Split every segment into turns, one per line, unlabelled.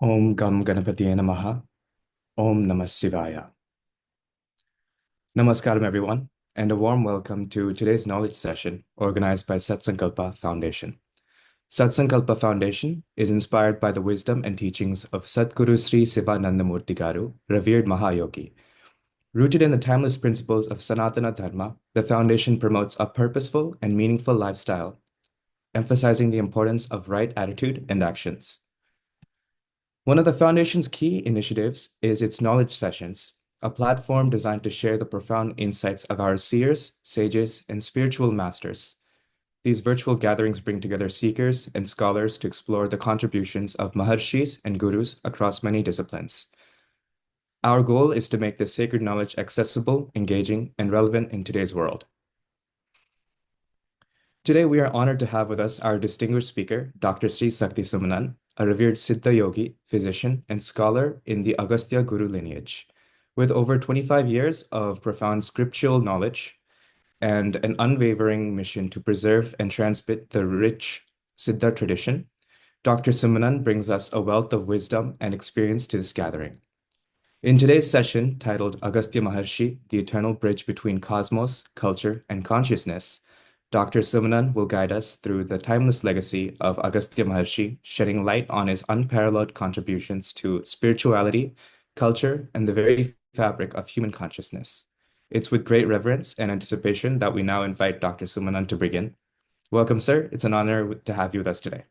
Om Gam Ganapatiye Namaha. Om Namah Shivaya. Namaskaram, everyone, and a warm welcome to today's knowledge session organized by Satsankalpa Foundation. Satsankalpa Foundation is inspired by the wisdom and teachings of Sadguru Sri Sivanandamurti Garu, revered Mahayogi. Rooted in the timeless principles of Sanatana Dharma, the foundation promotes a purposeful and meaningful lifestyle, emphasizing the importance of right attitude and actions. One of the Foundation's key initiatives is its Knowledge Sessions, a platform designed to share the profound insights of our seers, sages, and spiritual masters. These virtual gatherings bring together seekers and scholars to explore the contributions of Maharshis and Gurus across many disciplines. Our goal is to make this sacred knowledge accessible, engaging, and relevant in today's world. Today, we are honored to have with us our distinguished speaker, Dr. Sri Shakti Sumanan, a revered Siddha yogi, physician, and scholar in the Agastya Guru lineage. With over 25 years of profound scriptural knowledge and an unwavering mission to preserve and transmit the rich Siddha tradition, Dr. Sumanan brings us a wealth of wisdom and experience to this gathering. In today's session, titled Agastya Maharishi, The Eternal Bridge Between Cosmos, Culture, and Consciousness, Dr. Sumanan will guide us through the timeless legacy of Agastya Maharishi, shedding light on his unparalleled contributions to spirituality, culture, and the very fabric of human consciousness. It's with great reverence and anticipation that we now invite Dr. Sumanan to begin. Welcome, sir. It's an honor to have you with us today.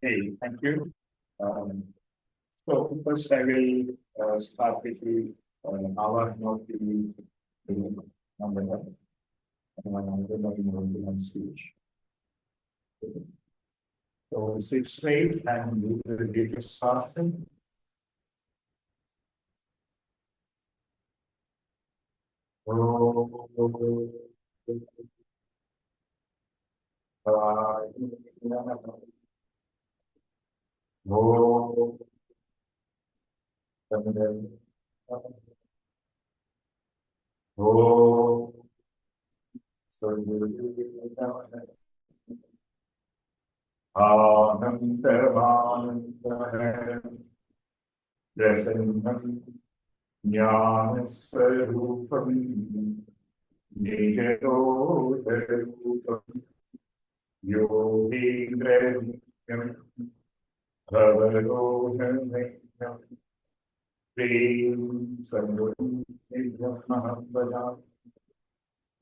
Hey, thank you. So first I will start with the hour of the number one, the speech. So sit straight and do the deepest fasting.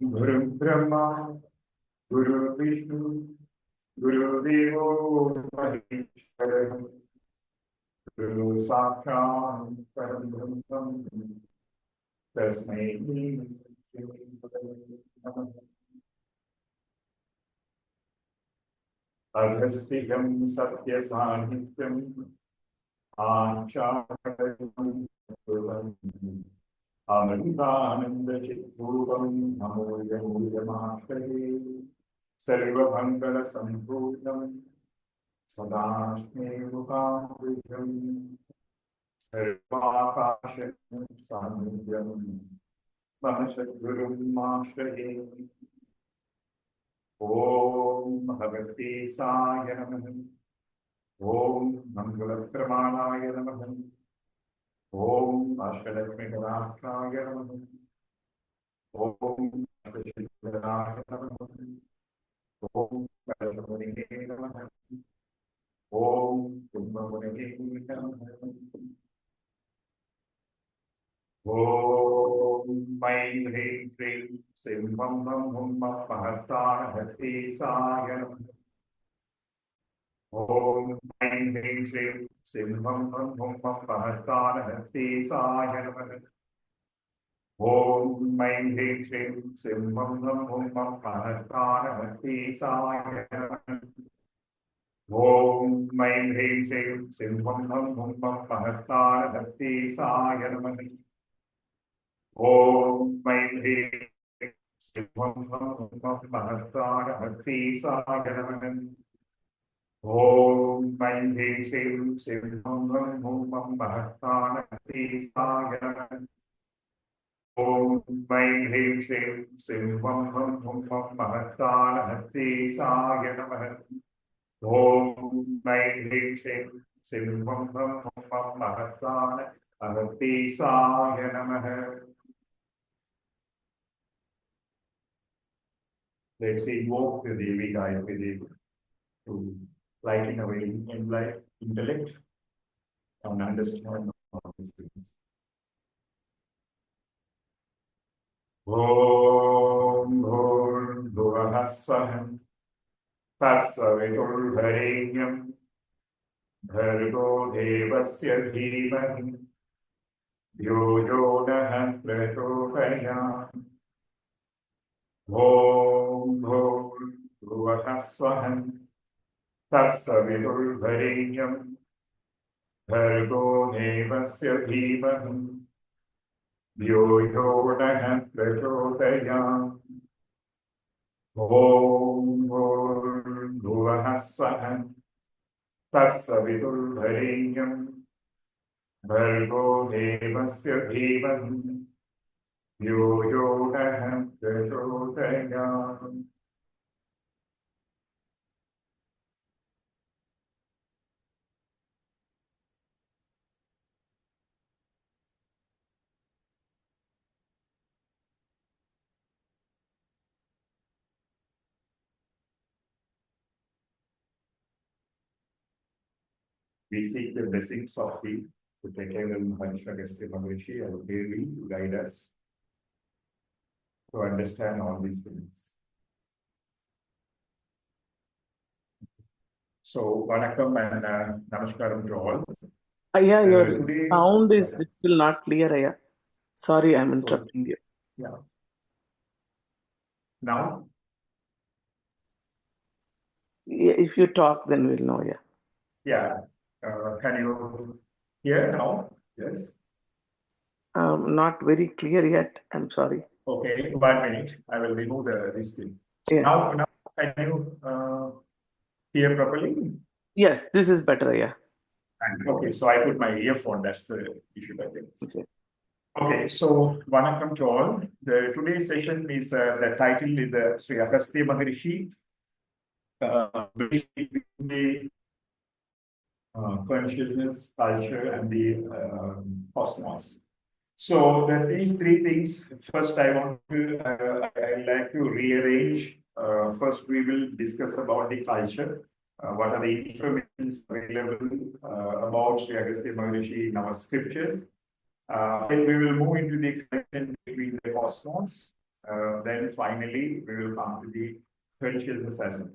Guru Brahma, Guru Vishnu, Guru Devo Maheshwara, Guru Sakshat Parabrahma, Tasmai Agasthya Satya Sahityam Acharya Amandananda Chitturam Amoya Muyamashare Sarvabhangala Sambhudam Sadashme Mukhamrujam Sarvakasham Samudhyam Mahashadgurum Mashare Om Bhagavate Saya Namaha Om Mangala Pramanaya Namaha Om Ashtalakshmi Ganathaya Namaha Om Ashtalakshmi Ganathaya Namaha Om Paramunike Namaha Om Kumbhamunike Namaha Om Main Hri Sri Simbam Bam Humma Pahatana Hati Saya Namaha Om Main Hri Sri Simbam Bam Humma Pahatana Hati Saya Namaha Om Main Hri Sri Simbam Bam Humma Pahatana Hati Saya Namaha Om Main Hri Sri Simbam Bam Humma Pahatana Hati Saya Namaha Om Main Hri Simbam Bam Humma Pahatana Hati Saya Namaha Om Main Hri Sri Simbam Bam Humma Pahatana Hati Saya Namaha Om Main Hri Sri Simbam Bam Humma Pahatana Hati Saya Namaha Om Mai Hrim Shrim Sim Hum Hum Hum Hum Mahatmana Agasthya Namaha. Let's invoke the Devi Gayatri to lighten our intellect and understand all these things. Om Bhurभुवः Svah Tatsaviturvarenyam Bhargo Devasya Dhimahi Yo Yo Nah Prachodayam. Om Bhurभुवः Svah Tatsaviturvarenyam Bhargo Devasya Dhimahi Yo Yo Nah Prachodayam. Om Bhurभुvः Svah Tatsaviturvarenyam Bhargo Devasya Dhimahi Yo Yo Nah Prachodayam. We seek the blessings of the Agastya Maharishi and Devi to guide us to understand all these things. So, Vanakkam and Namaskaram to all.
Yeah, your
Today,
sound is still not clear. Yeah. Sorry, I'm interrupting you.
yeah. Now,
Yeah, if you talk, then we'll know. Yeah.
yeah. Can you hear now? Yes.
Not very clear yet. I'm sorry.
Okay, 1 minute. I will remove this thing.
Yeah.
Now, can you hear properly?
Yes, this is better. Yeah.
Okay, so I put my earphone. That's the issue, I think.
Okay.
Okay, so Vanakkam to all. Today's session is the title is Sri Agastya Maharishi, the consciousness, culture, and the cosmos. So these three things. First, I like to rearrange. First, we will discuss about the culture. What are the information available about Sri Agastya Maharishi in our scriptures? Then we will move into the connection between the cosmos. Then finally, we will come to the consciousness as well.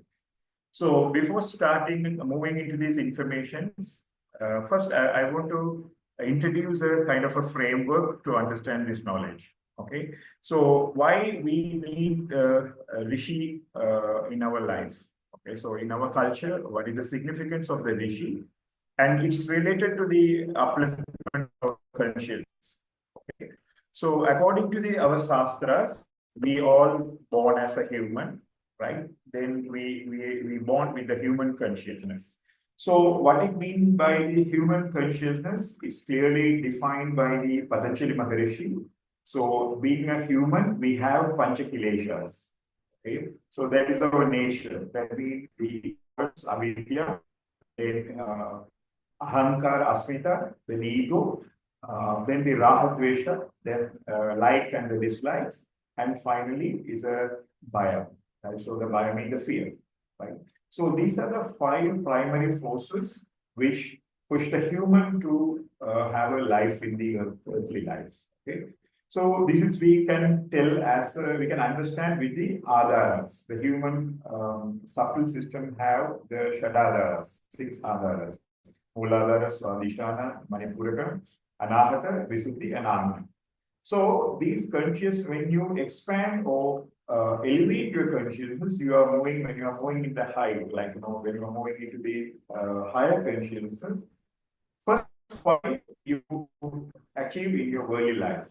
So before moving into these informations, first I want to introduce a kind of a framework to understand this knowledge. Okay, so why we need a Rishi in our life? Okay, so in our culture, what is the significance of the Rishi? And it's related to the upliftment of consciousness. Okay, so according to our shastras, we all born as a human, right? Then we born with the human consciousness. So what it means by the human consciousness is clearly defined by the Patanjali Maharishi. So being a human, we have Panchakileshas. Okay, so that is our nature. That means the avidya, then ahankara, asmita, then ego, then the raha, dvesha, then like and the dislikes, and finally is a bhaya. Right? So the bhaya means the fear. Right? So these are the five primary forces which push the human to have a life in the earthly lives. Okay. So this is we can tell as we can understand with the adharas. The human subtle system have the shadadharas, 6 adharas. Muladhara, Swadhisthana, Manipuraka, Anahata, Visuddhi, and Ananda. So these conscious, when you expand or elevate your consciousness, you are moving, when you are moving in the high, like when you are moving into the higher consciousness, first point you achieve in your early life.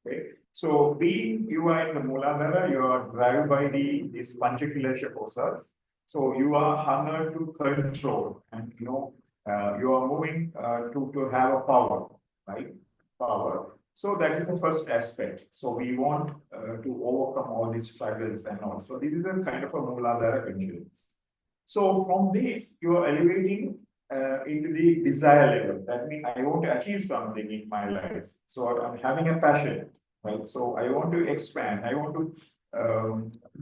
Okay. So being you are in the Muladhara, you are driven by these Panchakilesha forces. So you are hungered to control, and you are moving to have a power, right? Power. So that is the first aspect. So we want to overcome all these struggles and all. So this is a kind of a Muladhara consciousness. So from this, you are elevating into the desire level. That means I want to achieve something in my life. So I'm having a passion, right? So I want to expand. I want to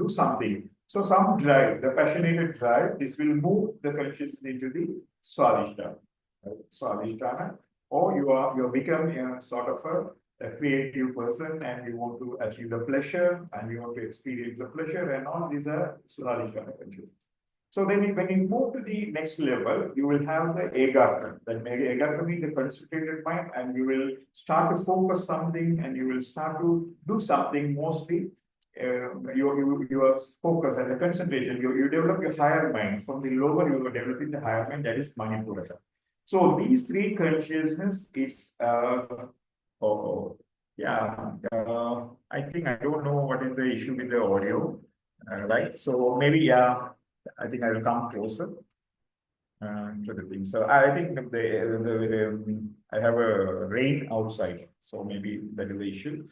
do something. So some drive, the passionate drive, this will move the consciousness into the swadhisthana, right? Swadhisthana, or you become a sort of a creative person and you want to achieve the pleasure and you want to experience the pleasure and all these are swadhisthana consciousness. So then when you move to the next level, you will have the Agastya. That Agastya means the concentrated mind, and you will start to focus something and you will start to do something mostly. Your focus and the concentration, you develop your higher mind. From the lower, you are developing the higher mind, that is Manipura. So these three consciousness, it's yeah, I think I don't know what is the issue with the audio, right? So maybe yeah. I think I will come closer to the thing. So I think I have a rain outside, so maybe that is the issue.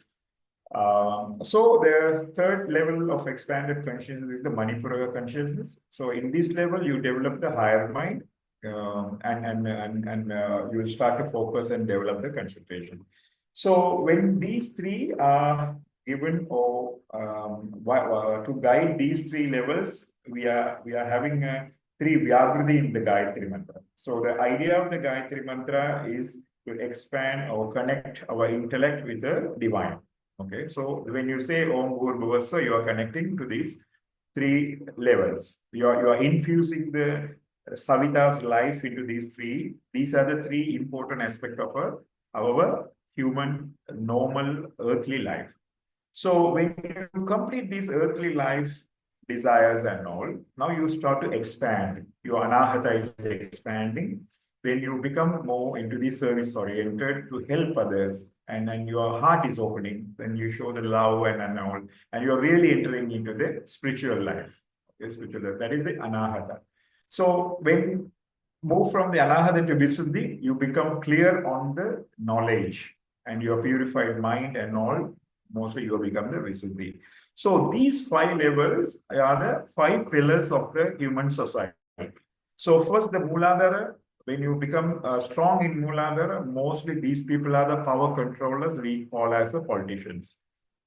So the third level of expanded consciousness is the Manipura consciousness. So in this level, you develop the higher mind, and you will start to focus and develop the concentration. So when these three are given or to guide these three levels, we are having three Vyagriti in the Gayatri mantra. So the idea of the Gayatri mantra is to expand or connect our intellect with the divine. Okay, so when you say Om Bhur you are connecting to these three levels. You are infusing the Savita's life into these three. These are the three important aspects of our human normal earthly life. So when you complete this earthly life desires and all, now you start to expand. Your anahata is expanding. Then you become more into the service oriented to help others. And then your heart is opening. Then you show the love and all. And you're really entering into the spiritual life. Okay, spiritual life. That is the anahata. So when move from the anahata to visuddhi, you become clear on the knowledge and your purified mind and all. Mostly you become the visuddhi. So these five levels are the five pillars of the human society. So first the Mooladhara, when you become strong in Mooladhara, mostly these people are the power controllers we call as the politicians.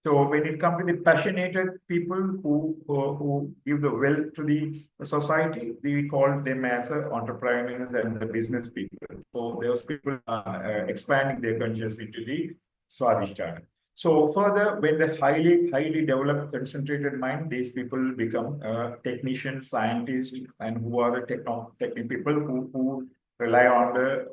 So when it comes to the passionate people who give the wealth to the society, we call them as entrepreneurs and the business people. So those people are expanding their consciousness into the Swadhisthana. So further, when the highly developed, concentrated mind, these people become technicians, scientists, and who are the technical people who rely on the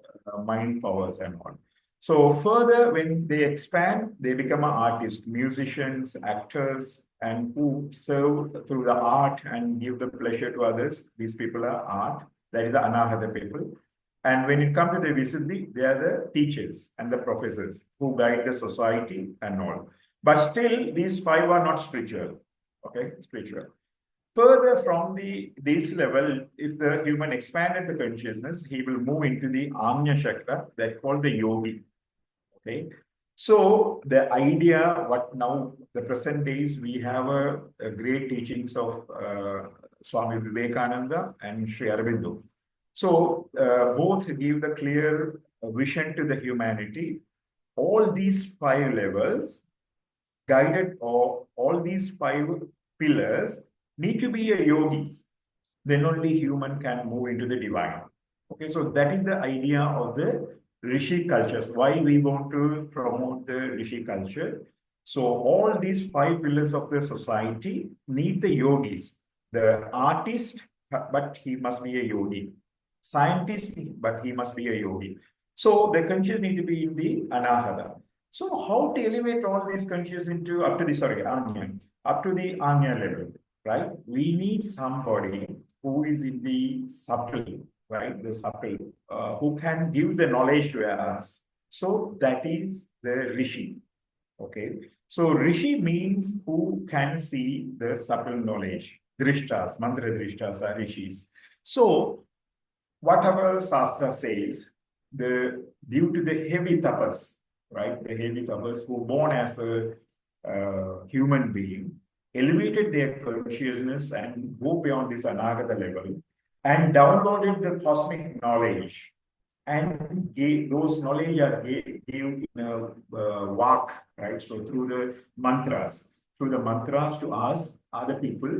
mind powers and all. So further, when they expand, they become an artist, musicians, actors, and who serve through the art and give the pleasure to others. These people are art. That is the anahata people. And when it comes to the Visuddhi, they are the teachers and the professors who guide the society and all. But still, these five are not spiritual. Okay, spiritual. Further from this level, if the human expanded the consciousness, he will move into the Anya Chakra, that called the yogi. Okay. So the idea, what now the present days, we have a great teachings of Swami Vivekananda and Sri Aurobindo. So both give the clear vision to the humanity. All these five levels guided, or all these five pillars need to be a yogis. Then only human can move into the divine. Okay, so that is the idea of the Rishi cultures. Why we want to promote the Rishi culture. So all these five pillars of the society need the yogis. The artist, but he must be a yogi. Scientist, but he must be a yogi. So the conscious need to be in the anahata. So how to elevate all these conscious into up to the anya, up to the anya level, right? We need somebody who is in the subtle, right? The subtle, who can give the knowledge to us. So that is the rishi. Okay. So rishi means who can see the subtle knowledge. Drishtas, mantra drishtas are rishis. So whatever Shastra says, due to the heavy tapas, right? The heavy tapas who born as a human being, elevated their consciousness and go beyond this anagata level. and downloaded the cosmic knowledge and gave those knowledge are gave in a vak, right? So through the mantras to us, other people,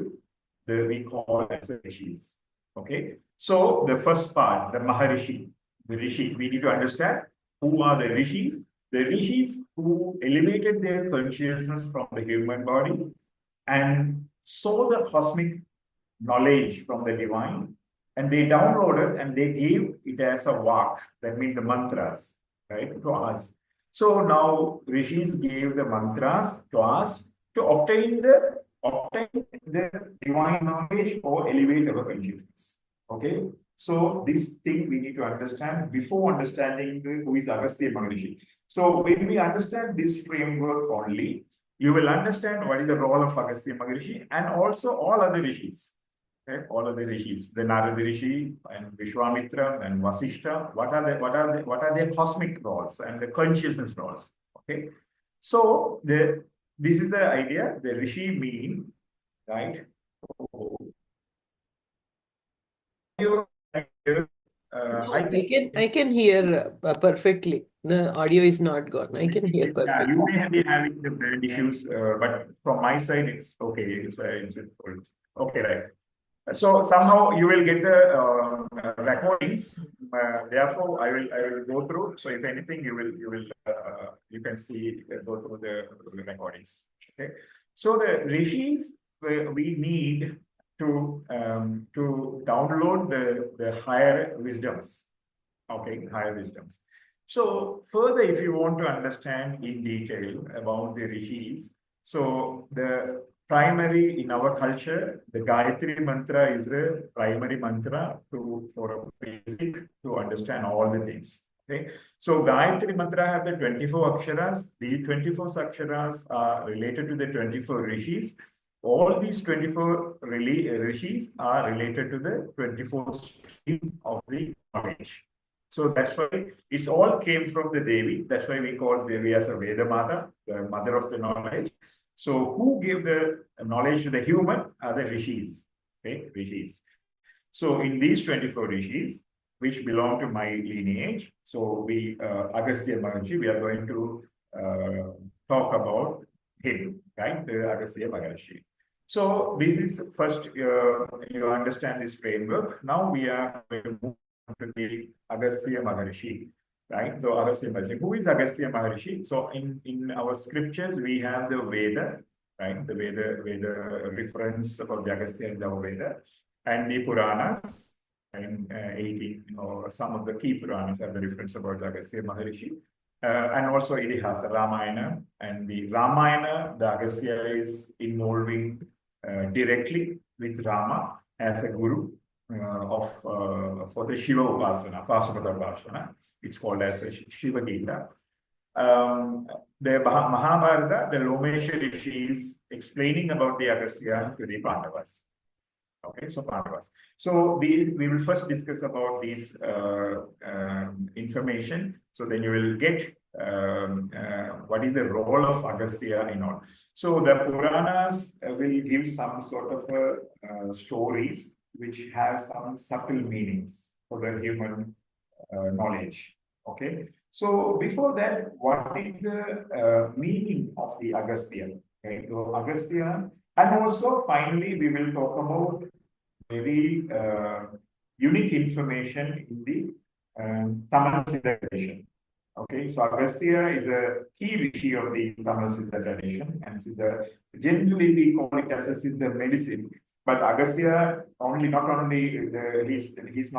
we call as the rishis. Okay. So the first part, the Maharishi, the Rishi, we need to understand who are the rishis. The rishis who elevated their consciousness from the human body and saw the cosmic knowledge from the divine, and they downloaded and they gave it as a vak, that means the mantras, right, to us. So now rishis gave the mantras to us to obtain the divine knowledge or elevate our consciousness. Okay, so this thing we need to understand before understanding who is Agastya Maharishi. So when we understand this framework only, you will understand what is the role of Agastya Maharishi and also all other rishis. Okay, all of the rishis, the Narada Rishi and Vishwamitra and Vasishta, what are their cosmic roles and the consciousness roles? Okay, so this is the idea. The rishi mean, right?
I can hear perfectly. The audio is not gone. I can hear
Yeah,
perfectly.
you may be having the bad issues, but from my side, it's okay. Okay, right. So somehow you will get the recordings. Therefore, I will go through. So if anything, you can see go through the recordings. Okay. So the rishis we need to download the higher wisdoms. Okay, higher wisdoms. So further, if you want to understand in detail about the rishis, so the primary in our culture, the Gayatri mantra is the primary mantra for a basic to understand all the things. Okay, so Gayatri mantra have the 24 aksharas. These 24 aksharas are related to the 24 rishis. All these 24 rishis are related to the 24 stream of the knowledge. So that's why it's all came from the Devi. That's why we call Devi as a Veda Mata, the mother of the knowledge. So who gave the knowledge to the human are the rishis. Okay, rishis. So in these 24 rishis, which belong to my lineage, so Agastya Maharishi, we are going to talk about him, right? The Agastya Maharishi. So this is first, you understand this framework. Now we are going to move to the Agastya Maharishi, right? So Agastya Maharishi. Who is Agastya Maharishi? So in our scriptures, we have the Veda, right? The Veda reference about the Agastya in the Veda, and the Puranas, and 18 or some of the key Puranas have the reference about Agastya Maharishi. And also Idihasa, Ramayana, and the Ramayana, the Agastya is involving directly with Rama as a guru for the Shiva Upasana, Pasupata Upasana. It's called as a Shiva Gita. The Mahabharata, the Lomesha Rishi is explaining about the Agastya to the Pandavas. Okay, so Pandavas. So we will first discuss about this information. So then you will get what is the role of Agastya in all. So the Puranas will give some sort of stories which have some subtle meanings for the human knowledge. Okay. So before that, what is the meaning of the Agastya? Okay. So Agastya, and also finally we will talk about very unique information in the Tamil Siddha tradition. Okay, so Agastya is a key rishi of the Tamil Siddha tradition, and generally we call it as a Siddha medicine. But Agastya he's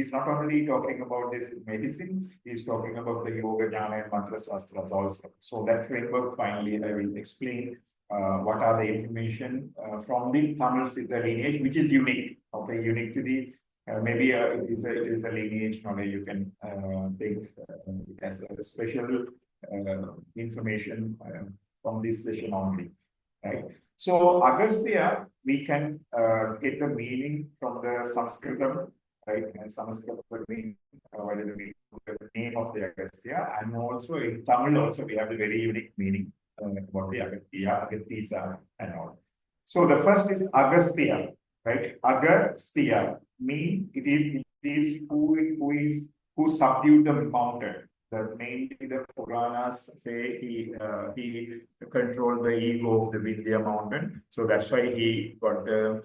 not only talking about this medicine, he's talking about the yoga, jnana, and mantra shastras also. So that framework finally I will explain what are the information from the Tamil Siddha lineage, which is unique. Okay, unique to the maybe it is a lineage knowledge you can take as a special information from this session only, right? So Agastya, we can get the meaning from the Sanskritam, right? And Sanskrit means what is the name of the Agastya, and also in Tamil also we have the very unique meaning about the Agastya, Agathisa, and all. So the first is Agastya. right? Agastya mean it is who subdued the mountain. The mainly the Puranas say he controlled the ego of the Vindhya mountain, so that's why he got the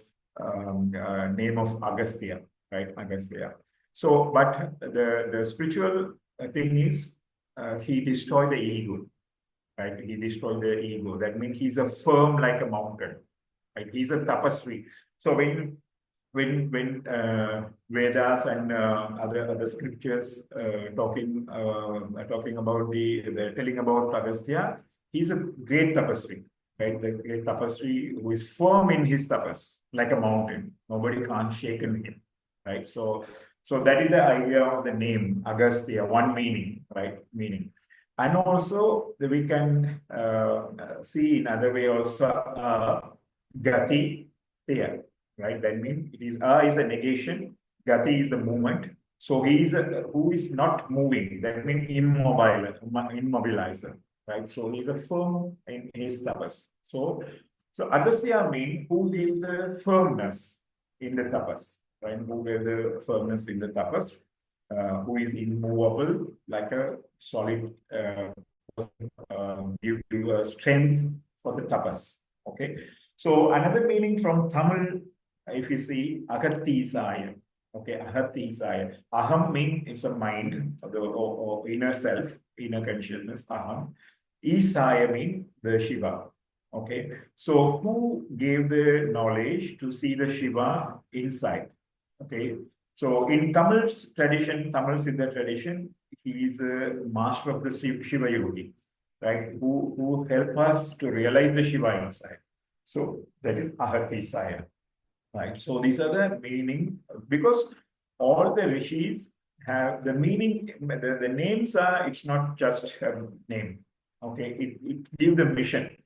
name of Agastya, right? Agastya. So, but the spiritual thing is he destroyed the ego, right? He destroyed the ego. That means he's a firm like a mountain, right? He's a tapasvi. So when Vedas and other scriptures talking about the telling about Agastya, he's a great tapasvi, right? The great tapasvi who is firm in his tapas, like a mountain. Nobody can't shake him, right? So that is the idea of the name Agastya. One meaning, right? Meaning. And also we can see in other way also gati there, right? That means it is a negation, gati is the movement. So he is who is not moving. That means immobilizer, right? So he is a firm in his tapas. So Agastya means who gave the firmness in the tapas, right? Who gave the firmness in the tapas, who is immovable like a solid give you strength for the tapas. Okay. So another meaning from Tamil, if you see Agatisaya. Okay, Agatisaya. Aham means it's a mind, or inner self, inner consciousness. Aham. Isaya means the Shiva. Okay. So who gave the knowledge to see the Shiva inside? Okay. So in Tamil's tradition, Tamil Siddha tradition, he is a master of the Shiva Yogi, right? Who help us to realize the Shiva inside. So that is Ahatisaya, right? So these are the meaning, because all the rishis have the meaning, the names are, it's not just a name, okay? It gives the mission.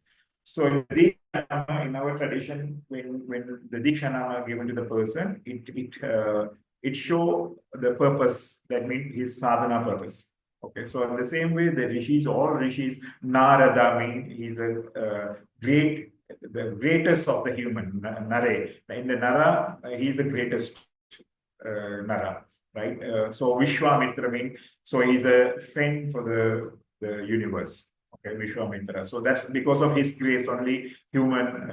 So in the in our tradition, when the Dikshanama given to the person, it show the purpose, that means his sadhana purpose. Okay, so in the same way, the rishis, all rishis, Narada means he's a the greatest of the human, Nare. In the Nara, he's the greatest Nara, right? So Vishwamitra means, so he's a friend for the universe. Okay, Vishwamitra. So that's because of his grace, only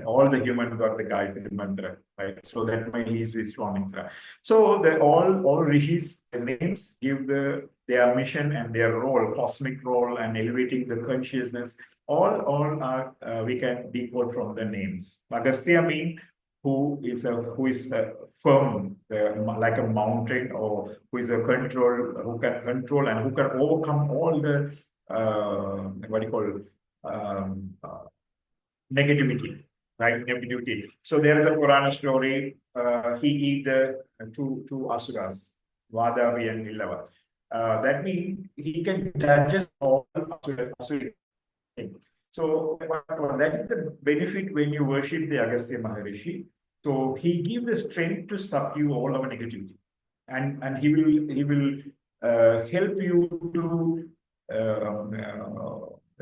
all the human got the Gayatri mantra, right? So that why he is Vishwamitra. So all rishis, the names give their mission and their role, cosmic role, and elevating the consciousness. All are we can decode from the names. Agastya means who is firm, like a mountain, or who is a who can control and who can overcome all the what do you call negativity, right? Negativity. So there is a Purana story. He eat the two asuras, Vadavi and Nilava. That means he can digest all asura things. So that is the benefit when you worship the Agastya Maharishi. So he gives the strength to subdue all our negativity, and he will help you to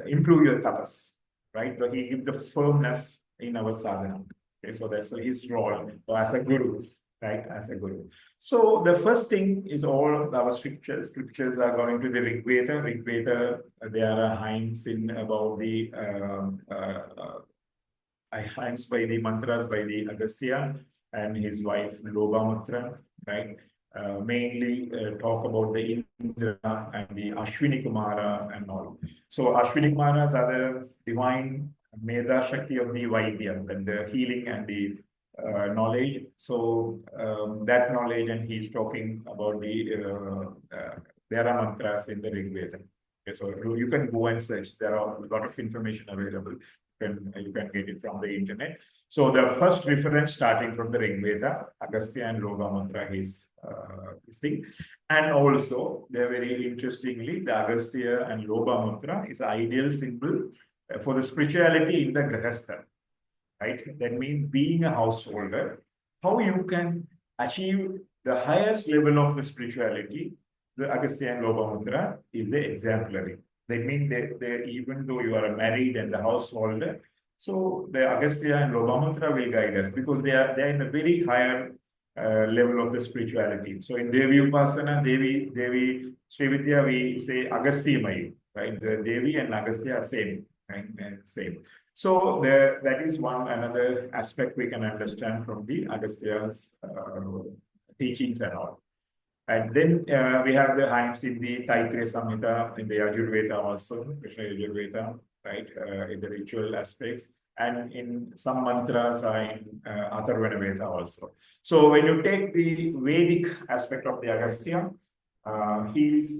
improve your tapas, right? So he gives the firmness in our sadhana. Okay, so that's his role as a guru, right? As a guru. So the first thing is all our scriptures. Scriptures are going to the Rig Veda. Rig Veda, there are hymns in about the hymns by the mantras by the Agastya and his wife Lobamatra, right? Mainly talk about the Indra and the Ashwini Kumara and all. So Ashwini Kumaras are the divine Meda Shakti of the Vaidya, and the healing and the knowledge. So that knowledge, and he's talking about there are mantras in the Rig Veda. Okay, so you can go and search. There are a lot of information available. You can get it from the internet. So the first reference starting from the Rig Veda, Agastya and Loga Mantra is this thing. And also, they're very interestingly, the Agastya and Loga Mantra is the ideal symbol for the spirituality in the Grahastha, right? That means being a householder, how you can achieve the highest level of the spirituality, the Agastya and Lobamudra is the exemplary. That means that even though you are married and the householder, So the Agastya and Lopamutra will guide us because they are in a very higher level of the spirituality. So in Devi Upasana, Devi Srividya, we say Agastya Mayu, right? The Devi and Agastya are same, right? Same. So that is one another aspect we can understand from the Agastya's teachings and all. And then we have the hymns in the Taittiriya Samhita, in the Ayurveda also, Krishna Ayurveda, right, in the ritual aspects. And in some mantras are in Atharvana Veda also. So when you take the Vedic aspect of the Agastya, he's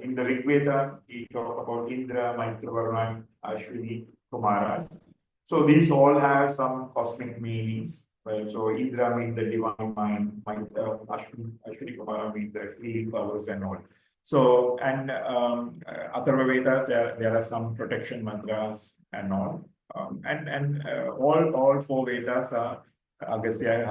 in the Rig Veda, he talked about Indra, Maitra Varuna, Ashwini, Kumaras. So these all have some cosmic meanings. Right, so Indra means the divine mind, Ashwini Kumara means the healing powers and all. So, and Atharva Veda, there are some protection mantras and all. All four Vedas are Agastya,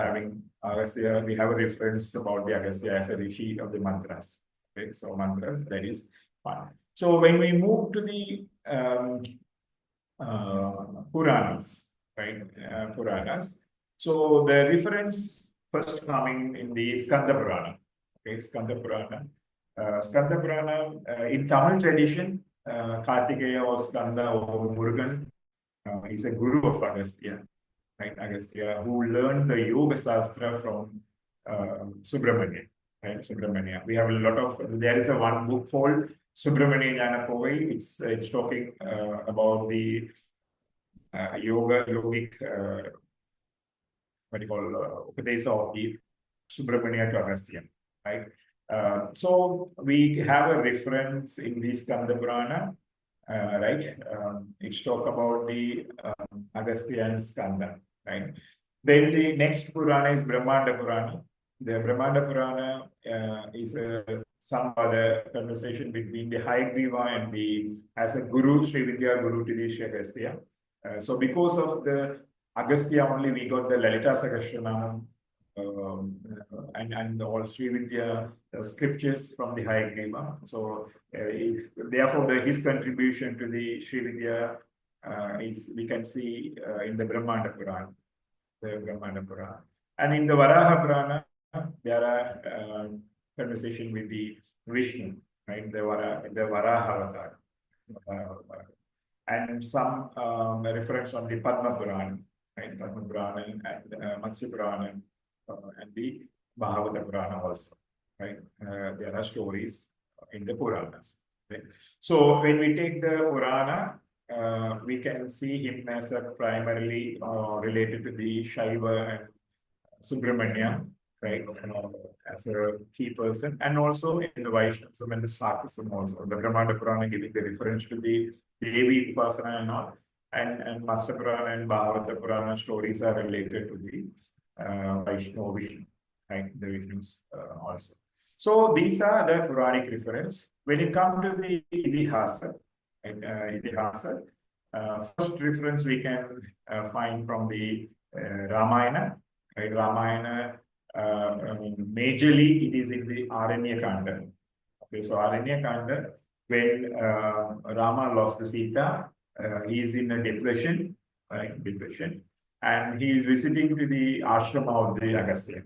we have a reference about the Agastya as a rishi of the mantras. Okay, so mantras, that is one. So when we move to the Puranas, right, Puranas, so the reference first coming in the Skanda Purana. Okay, Skanda Purana. Skanda Purana, in Tamil tradition, Kartikeya or Skanda or Murugan is a guru of Agastya, right? Agastya, who learned the Yoga Sastra from Subramanya, right? Subramanya. We have a lot of, there is a one book called Subramanya Jnana Kovai. It's talking about the yogic what you call Upadesa of the Subramanya to Agastya, right? So we have a reference in the Skanda Purana, right? It's talk about the Agastya and Skanda, right? Then the next Purana is Brahmanda Purana. The Brahmanda Purana is some other conversation between the Hayagriva and the as a Guru, Sri Vidya Guru to the Sri Agastya. So because of the Agastya only, we got the Lalita Sahasranam and all Sri Vidya scriptures from the Hayagriva. So therefore, his contribution to the Sri Vidya is we can see in the Brahmanda Purana, and in the Varaha Purana there are conversation with the Vishnu, right? The Varaha Avatar. And some reference on the Padma Purana, right? Padma Purana and Matsya Purana and the Bhagavata Purana also, right? There are stories in the Puranas. Right? So when we take the Purana, we can see him as a primarily related to the Shaiva and Subramanya, right? As a key person, and also in the Vaishnavism and the Shaktism also. The Brahmanda Purana giving the reference to the Devi Upasana and all, and Matsya Purana and Bhagavata Purana stories are related to the Vishnu, right? The Vishnus also. So these are the Puranic reference. When you come to the Idihasa, first reference we can find from the Ramayana, right? Ramayana, majorly it is in the Aranya Kanda. Okay, so Aranya Kanda, when Rama lost the Sita, he is in a depression, right? Depression, and he is visiting to the ashrama of the Agastya,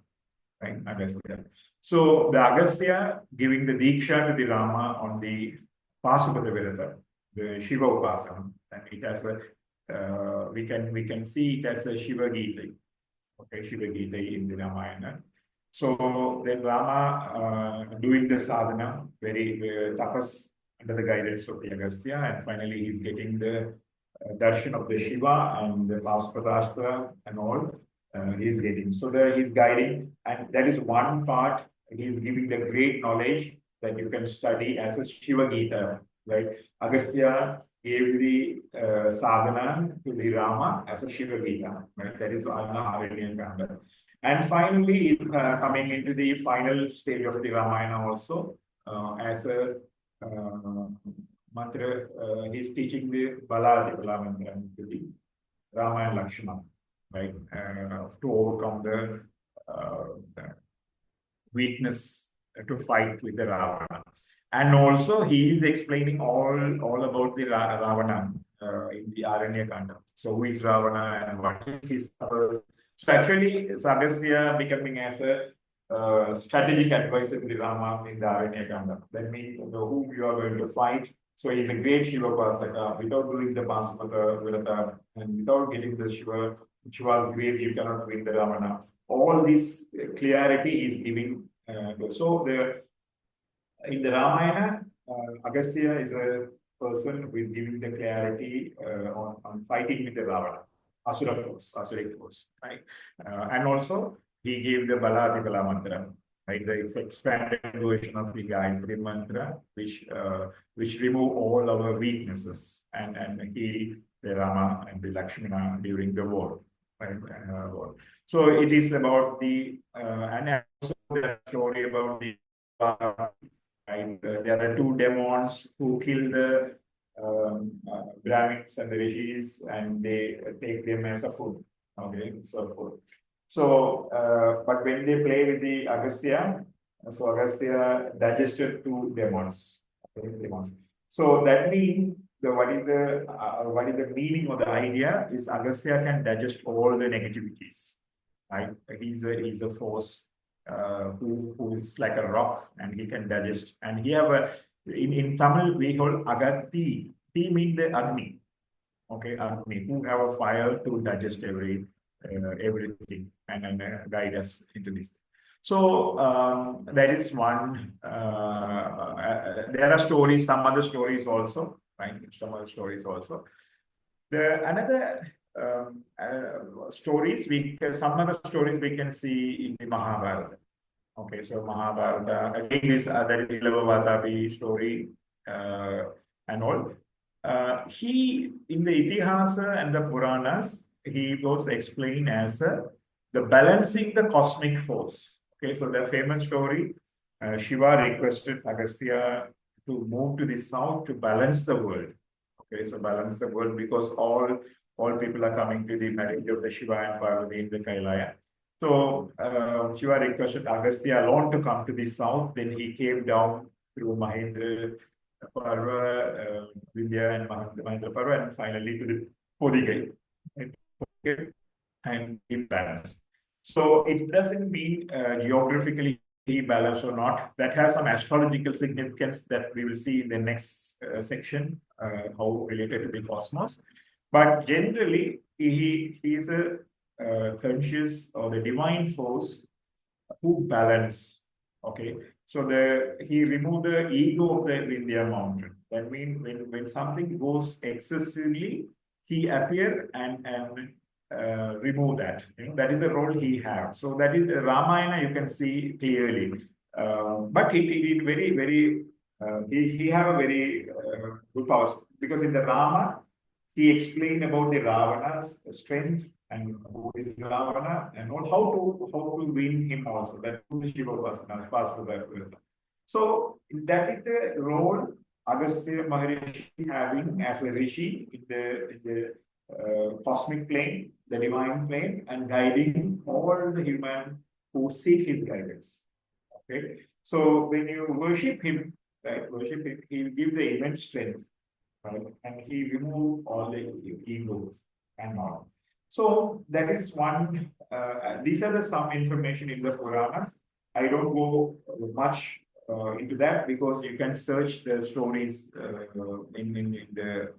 right? Agastya. So the Agastya giving the Diksha to the Rama on the Pasupata Virata, the Shiva Upasana, and it has a we can see it as a Shiva Gita, okay, Shiva Gita in the Ramayana. So then Rama doing the sadhana, very tapas under the guidance of the Agastya, and finally he's getting the darshan of the Shiva and the Paspadashtra and all. He's getting. So there he's guiding, and that is one part. He's giving the great knowledge that you can study as a Shiva Gita, right? Agastya gave the sadhana to the Rama as a Shiva Gita, right? That is Aranya Kanda. And finally, he's coming into the final stage of the Ramayana also as a mantra. He's teaching the Bala mantra to the Rama and Lakshmana, right? To overcome the weakness to fight with the Ravana. And also he is explaining all about the Ravana, in the Aranyakanda. So who is Ravana and what is his purpose? So actually, Agastya becoming as a strategic advisor to the Rama in the Aranyakanda. That means whom you are going to fight. So he's a great Shiva Pasaka. Without doing the Pasmata Virata and without getting the Shiva's grace, you cannot win the Ravana. All this clarity is giving. So in the Ramayana, Agastya is a person who is giving the clarity on fighting with the Ravana, Asuric force, right? And also he gave the Balati Bala mantra, right? It's expanded version of the Gayatri mantra, which remove all our weaknesses and he the Rama and the Lakshmana during the war, right? War. So it is about the and also the story about the right? There are two demons who kill the Brahmins and the rishis, and they take them as a food. Okay, so food. So, but when they play with the Agastya, so Agastya digested two demons. Okay, demons. So that means what is the meaning of the idea is Agastya can digest all the negativities. Right? He's a force who is like a rock and he can digest. And he have a in Tamil we call Agati. He means the Agni. Okay, Agni, who have a fire to digest everything and guide us into this. So that is one. There are stories, some other stories also, right? Some other stories also. The another stories some other stories we can see in the Mahabharata. Okay, so Mahabharata again is that is Ilavavatapi story and all. He in the Itihasa and the Puranas he was explained as the balancing the cosmic force. Okay, so the famous story Shiva requested Agastya to move to the south to balance the world. Okay, so balance the world because all people are coming to the marriage of the Shiva and Parvati in the Kailaya. So Shiva requested Agastya alone to come to the south. Then he came down through Mahendra Parva, Vidya and Mahendra Parva, and finally to the Podigai. Okay, and he balanced. So it doesn't mean geographically balanced or not. That has some astrological significance that we will see in the next section, how related to the cosmos. But generally, he is a conscious or the divine force who balance. Okay, so he removed the ego of the Vindhya mountain. That means when something goes excessively, he appear and remove that. You know, that is the role he has. So that is the Ramayana. You can see clearly, but it very he have a very good powers because in the Rama he explained about the Ravana's strength and who is Ravana and how to win him also. That who is Shiva Upasana, Pasvada. So that is the role Agastya Maharishi having as a rishi in the cosmic plane, the divine plane, and guiding all the human who seek his guidance. Okay, so when you worship him, right, he will give the immense strength, right, and he remove all the ego and all. So that is one. These are some information in the Puranas. I don't go much into that because you can search the stories in the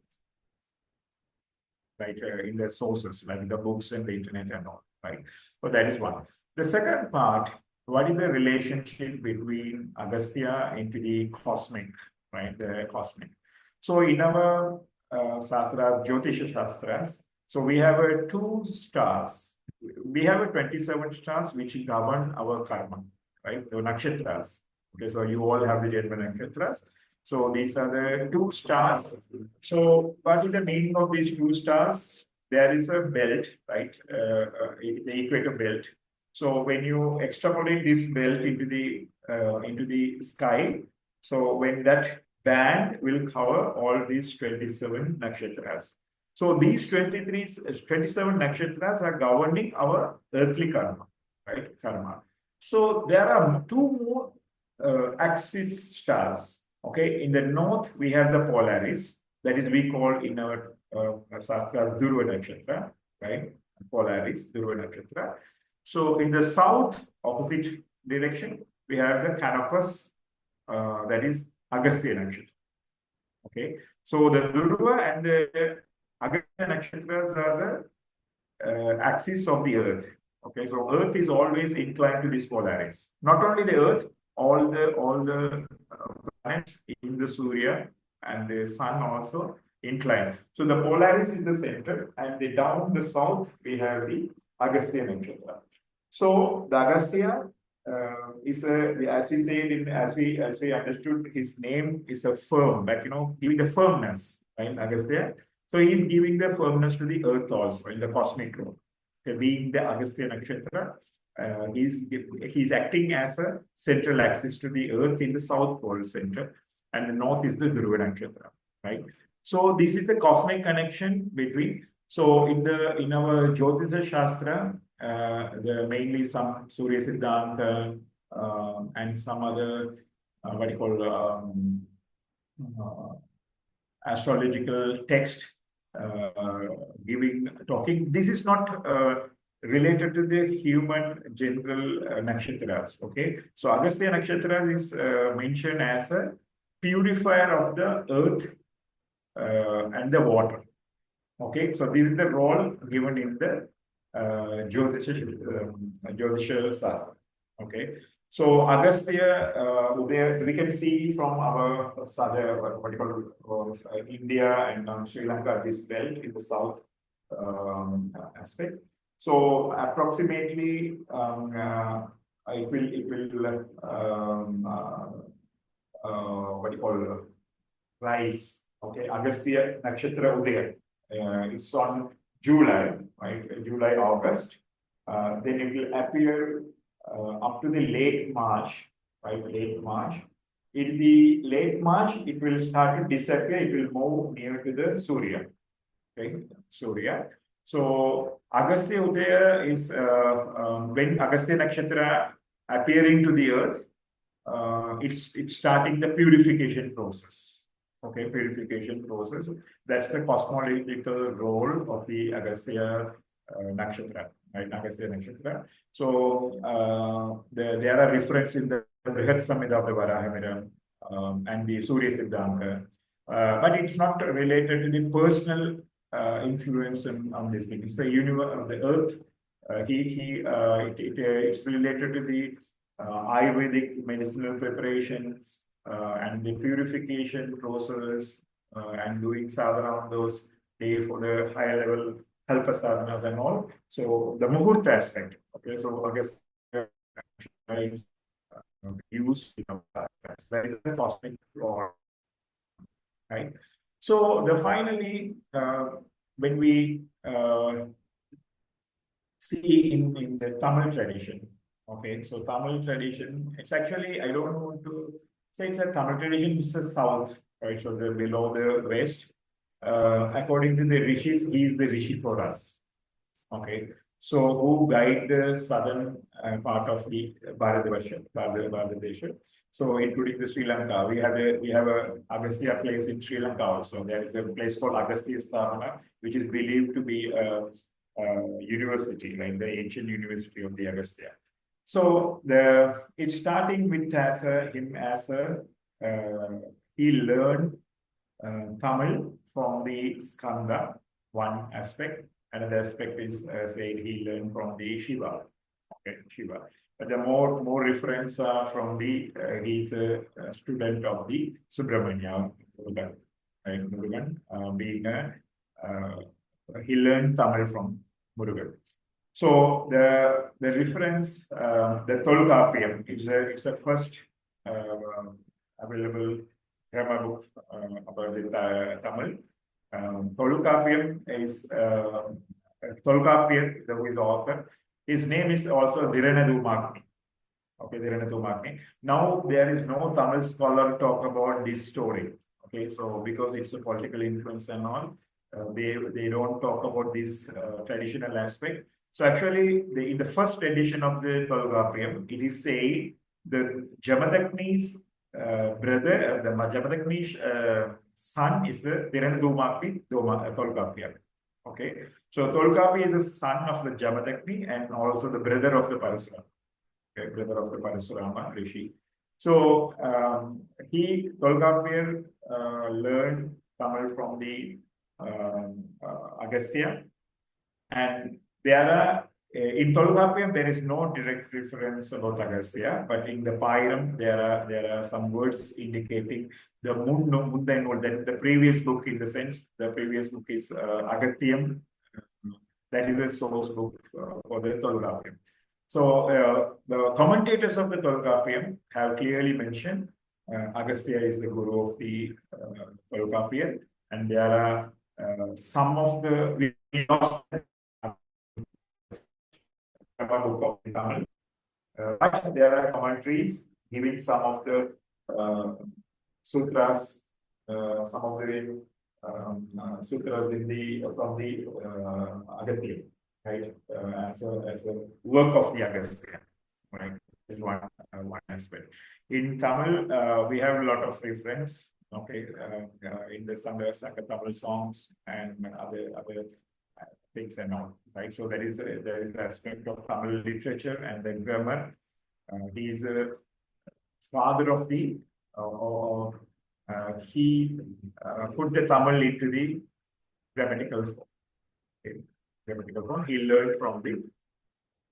right in the sources like the books and the internet and all, right? So that is one. The second part, what is the relationship between Agastya into the cosmic, right? The cosmic. So in our Shastras, Jyotisha Shastras, so we have two stars. We have 27 stars which govern our karma, right? The nakshatras. Okay, so you all have the Janma nakshatras. So these are the two stars. So what is the meaning of these two stars? There is a belt, right? The equator belt. So when you extrapolate this belt into the sky, so when that band will cover all these 27 nakshatras. So these 27 nakshatras are governing our earthly karma, right? Karma. So there are two more axis stars. Okay, in the north we have the Polaris, that is we call in our Shastra Dhruva Nakshatra, right? Polaris, Dhruva Nakshatra. So in the south, opposite direction, we have the canopus, that is Agastya Nakshatra. Okay, so the Dhruva and the Agastya Nakshatras are the axis of the Earth. Okay, so Earth is always inclined to this Polaris. Not only the Earth, all the planets in the Surya and the Sun also inclined. So the Polaris is the center, and down the south we have the Agastya Nakshatra. So the Agastya is as we said as we understood, his name is a firm, like giving the firmness, right? Agastya. So he's giving the firmness to the earth also in the cosmic role. Okay, being the Agastya Nakshatra, he's acting as a central axis to the earth in the south pole center, and the north is the Dhruva Nakshatra, right? So this is the cosmic connection between. So in our Jyotisha Shastra, mainly some Surya Siddhanta and some other what do you call astrological text talking. This is not related to the human general nakshatras. Okay, so Agastya Nakshatra is mentioned as a purifier of the earth and the water. Okay, so this is the role given in the Jyotisha Shastra. Okay, so Agastya, we can see from our particular India and Sri Lanka, this belt in the south aspect. So approximately, it will what do you call rise. Okay, Agastya Nakshatra Udaya. It's on July, right? July, August. Then it will appear up to the late March, right? Late March. In the late March, it will start to disappear. It will move near to the Surya. Okay, Surya. So Agastya Udaya is when Agastya Nakshatra appearing to the earth, it's starting the purification process. Okay, purification process. That's the cosmological role of the Agastya Nakshatra, right? Agastya Nakshatra. So there are references in the Brihat Samhita of the Varahamira and the Surya Siddhanta, but it's not related to the personal influence on this thing. It's the universe of the earth. It's related to the Ayurvedic medicinal preparations and the purification process and doing sadhana on those days for the higher level helper sadhanas and all. So the muhurta aspect. Okay, so I guess is used that is the cosmic law, right? So finally, when we see in the Tamil tradition, okay, so Tamil tradition, it's actually, I don't want to say it's a Tamil tradition, it's the south, right? So below the west. According to the rishis, he is the rishi for us. Okay, so who guide the southern part of the Bharatadesha. So including the Sri Lanka, we have a Agastya place in Sri Lanka also. There is a place called Agastya Sthavana, which is believed to be a university, like the ancient university of the Agastya. So it's starting with he learned Tamil from the Skanda, one aspect. Another aspect is said he learned from the Shiva. Okay, Shiva. But the more reference are from the he's a student of the Subramanya Murugan. Right, Murugan being he learned Tamil from Murugan. So the reference, the Tolkappiyam, it's a first available grammar book about the Tamil. Tolkappiyam is Tolkappiyam, who is the author. His name is also Dhiranadu Magni. Okay, Dhiranadu Magni. Now there is no Tamil scholar talk about this story. Okay, so because it's a political influence and all, they don't talk about this traditional aspect. So actually, in the first edition of the Tolkappiyam, it is said the Jamadagni's brother, the Jamadagni's son is the Tirandhumapi Tolkapiyar. Okay, so Tolkapi is the son of the Jamadagni and also the brother of the Parasura. Okay, brother of the Parasurama Rishi. So Tolkapiyar learned Tamil from the Agastya, and there are in Tolkapiyam there is no direct reference about Agastya, but in the Pairam there are some words indicating the Mundainul, that the previous book, in the sense the previous book is Agathyam, that is a source book for the Tolkapiyam. So the commentators of the Tolkapiyam have clearly mentioned Agastya is the guru of the Tolkapiyam, and there are some of the book of Tamil, but there are commentaries giving some of the sutras, some of the sutras in the from the Agatya, right? As a work of the Agastya, right? Is one aspect. In Tamil, we have a lot of reference. Okay, in the Sangha Tamil songs and other things and all, right? So there is the aspect of Tamil literature, and then grammar. He is the father of the, he put the Tamil into the grammatical form. Okay. Grammatical form. He learned from the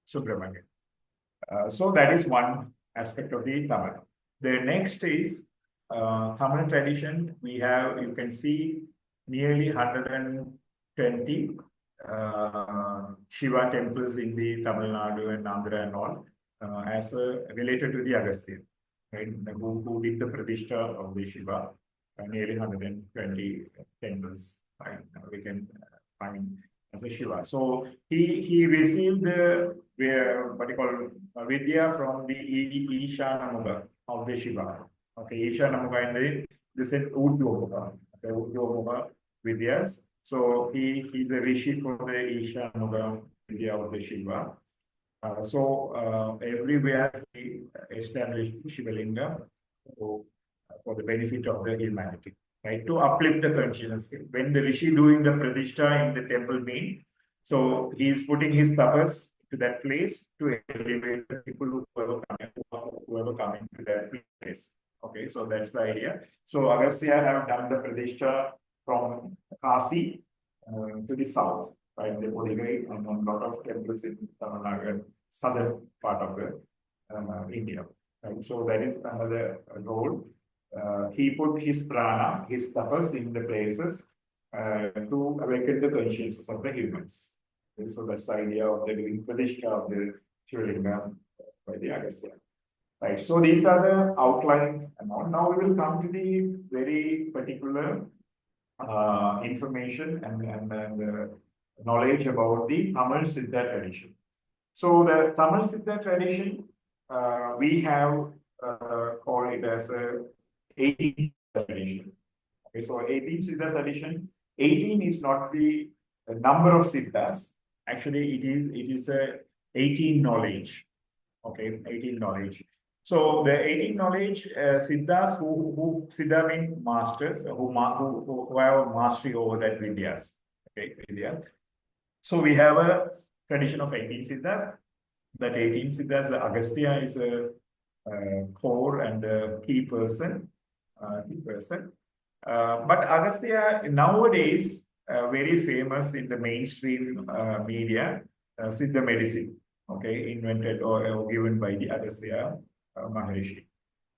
Subramanian. So that is one aspect of the Tamil. The next is Tamil tradition. We have, you can see, nearly 120 Shiva temples in the Tamil Nadu and Andhra and all, as related to the Agastya, right? Who did the Pradishta of the Shiva, nearly 120 temples, right? We can find as a Shiva. So he received the what you call Vidya from the Ishanamukha of the Shiva. Okay, Ishanamukha in the said Urdhvamukha, okay, Urdhvamukha Vidyas. So he's a rishi for the Ishanamukha Vidya of the Shiva. So everywhere he established Shivalinga for the benefit of the humanity, right? To uplift the consciousness. When the rishi doing the pradishta in the temple mean, so he's putting his tapas to that place to elevate the people who ever coming to that place. Okay, so that's the idea. So Agastya have done the pradishta from Kasi to the south, right? The Podigai and a lot of temples in Tamil Nadu, southern part of the India. Right? So that is another role. He put his prana, his tapas in the places to awaken the consciousness of the humans. Okay? So that's the idea of the doing pradishta of the Shivalinga by the Agastya. Right. So these are the outline and all. Now we will come to the very particular information and knowledge about the Tamil Siddha tradition. So the Tamil Siddha tradition, we have called it as a 18th tradition. Okay, so 18th Siddha tradition. 18 is not the number of Siddhas. Actually, it is a 18 knowledge. Okay, 18 knowledge. So the 18 knowledge Siddhas who Siddha mean masters who have mastery over that Vidyas. Okay, Vidyas. So we have a tradition of 18 Siddhas. That 18 Siddhas, the Agastya is a core and a key person. But Agastya nowadays very famous in the mainstream media, Siddha medicine. Okay, invented or given by the Agastya Maharishi.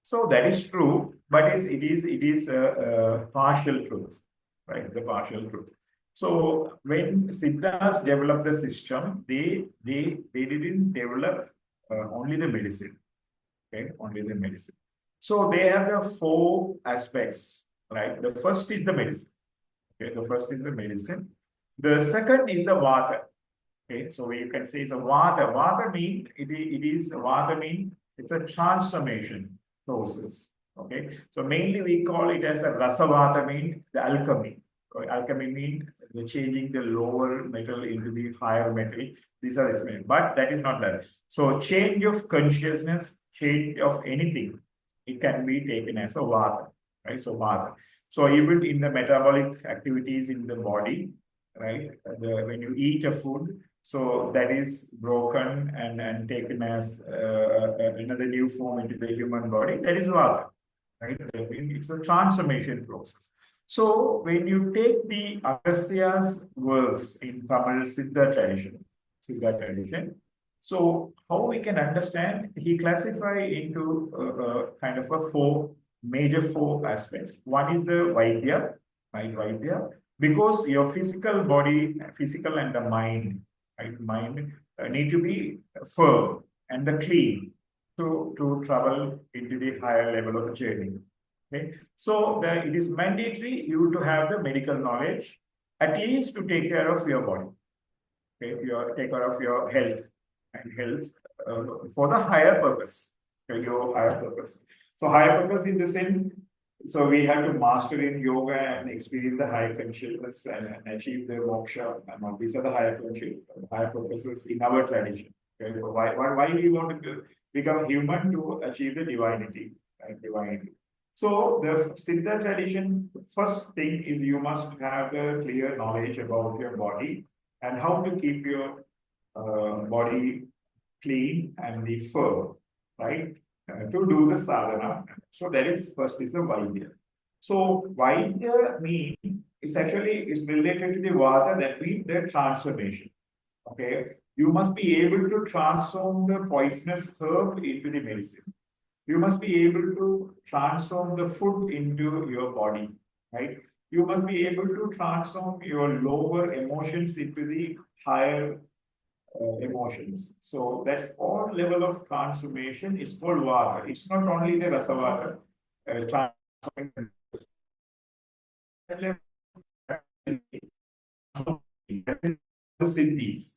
So that is true, but it is a partial truth, right? The partial truth. So when Siddhas developed the system, they didn't develop only the medicine, okay? Only the medicine. So they have the 4 aspects, right? The first is the medicine. Okay, the first is the medicine. The second is the vata. Okay, so you can say it's a vata. Vata mean it's a transformation process. Okay, so mainly we call it as a rasavata, mean the alchemy. Alchemy mean the changing the lower metal into the higher metal. These are explained, but that is not that. So change of consciousness, change of anything, it can be taken as a vata, right? So vata. So even in the metabolic activities in the body, right? When you eat a food, so that is broken and taken as another new form into the human body. That is vata, right? It's a transformation process. So when you take the Agastya's works in Tamil Siddha tradition, so how we can understand, he classify into kind of a four aspects. One is the Vaidya, right? Vaidya, because your physical body, physical and the mind, right? Mind need to be firm and the clean to travel into the higher level of journey. Okay, so it is mandatory you to have the medical knowledge, at least to take care of your body. Okay, take care of your health and health for the higher purpose, your higher purpose. So higher purpose in the sense, so we have to master in yoga and experience the higher consciousness and achieve the moksha and all. These are the higher purposes in our tradition. Okay, so why we want to become human to achieve the divinity, right? Divinity. So the Siddha tradition, first thing is you must have the clear knowledge about your body and how to keep your body clean and be firm, right? To do the sadhana. So that is first is the Vaidya. So Vaidya means it's related to the Vata, that means the transformation. Okay. You must be able to transform the poisonous herb into the medicine. You must be able to transform the food into your body, right? You must be able to transform your lower emotions into the higher emotions. So that's all level of transformation is called vata. It's not only the rasavata, transforming the siddhis.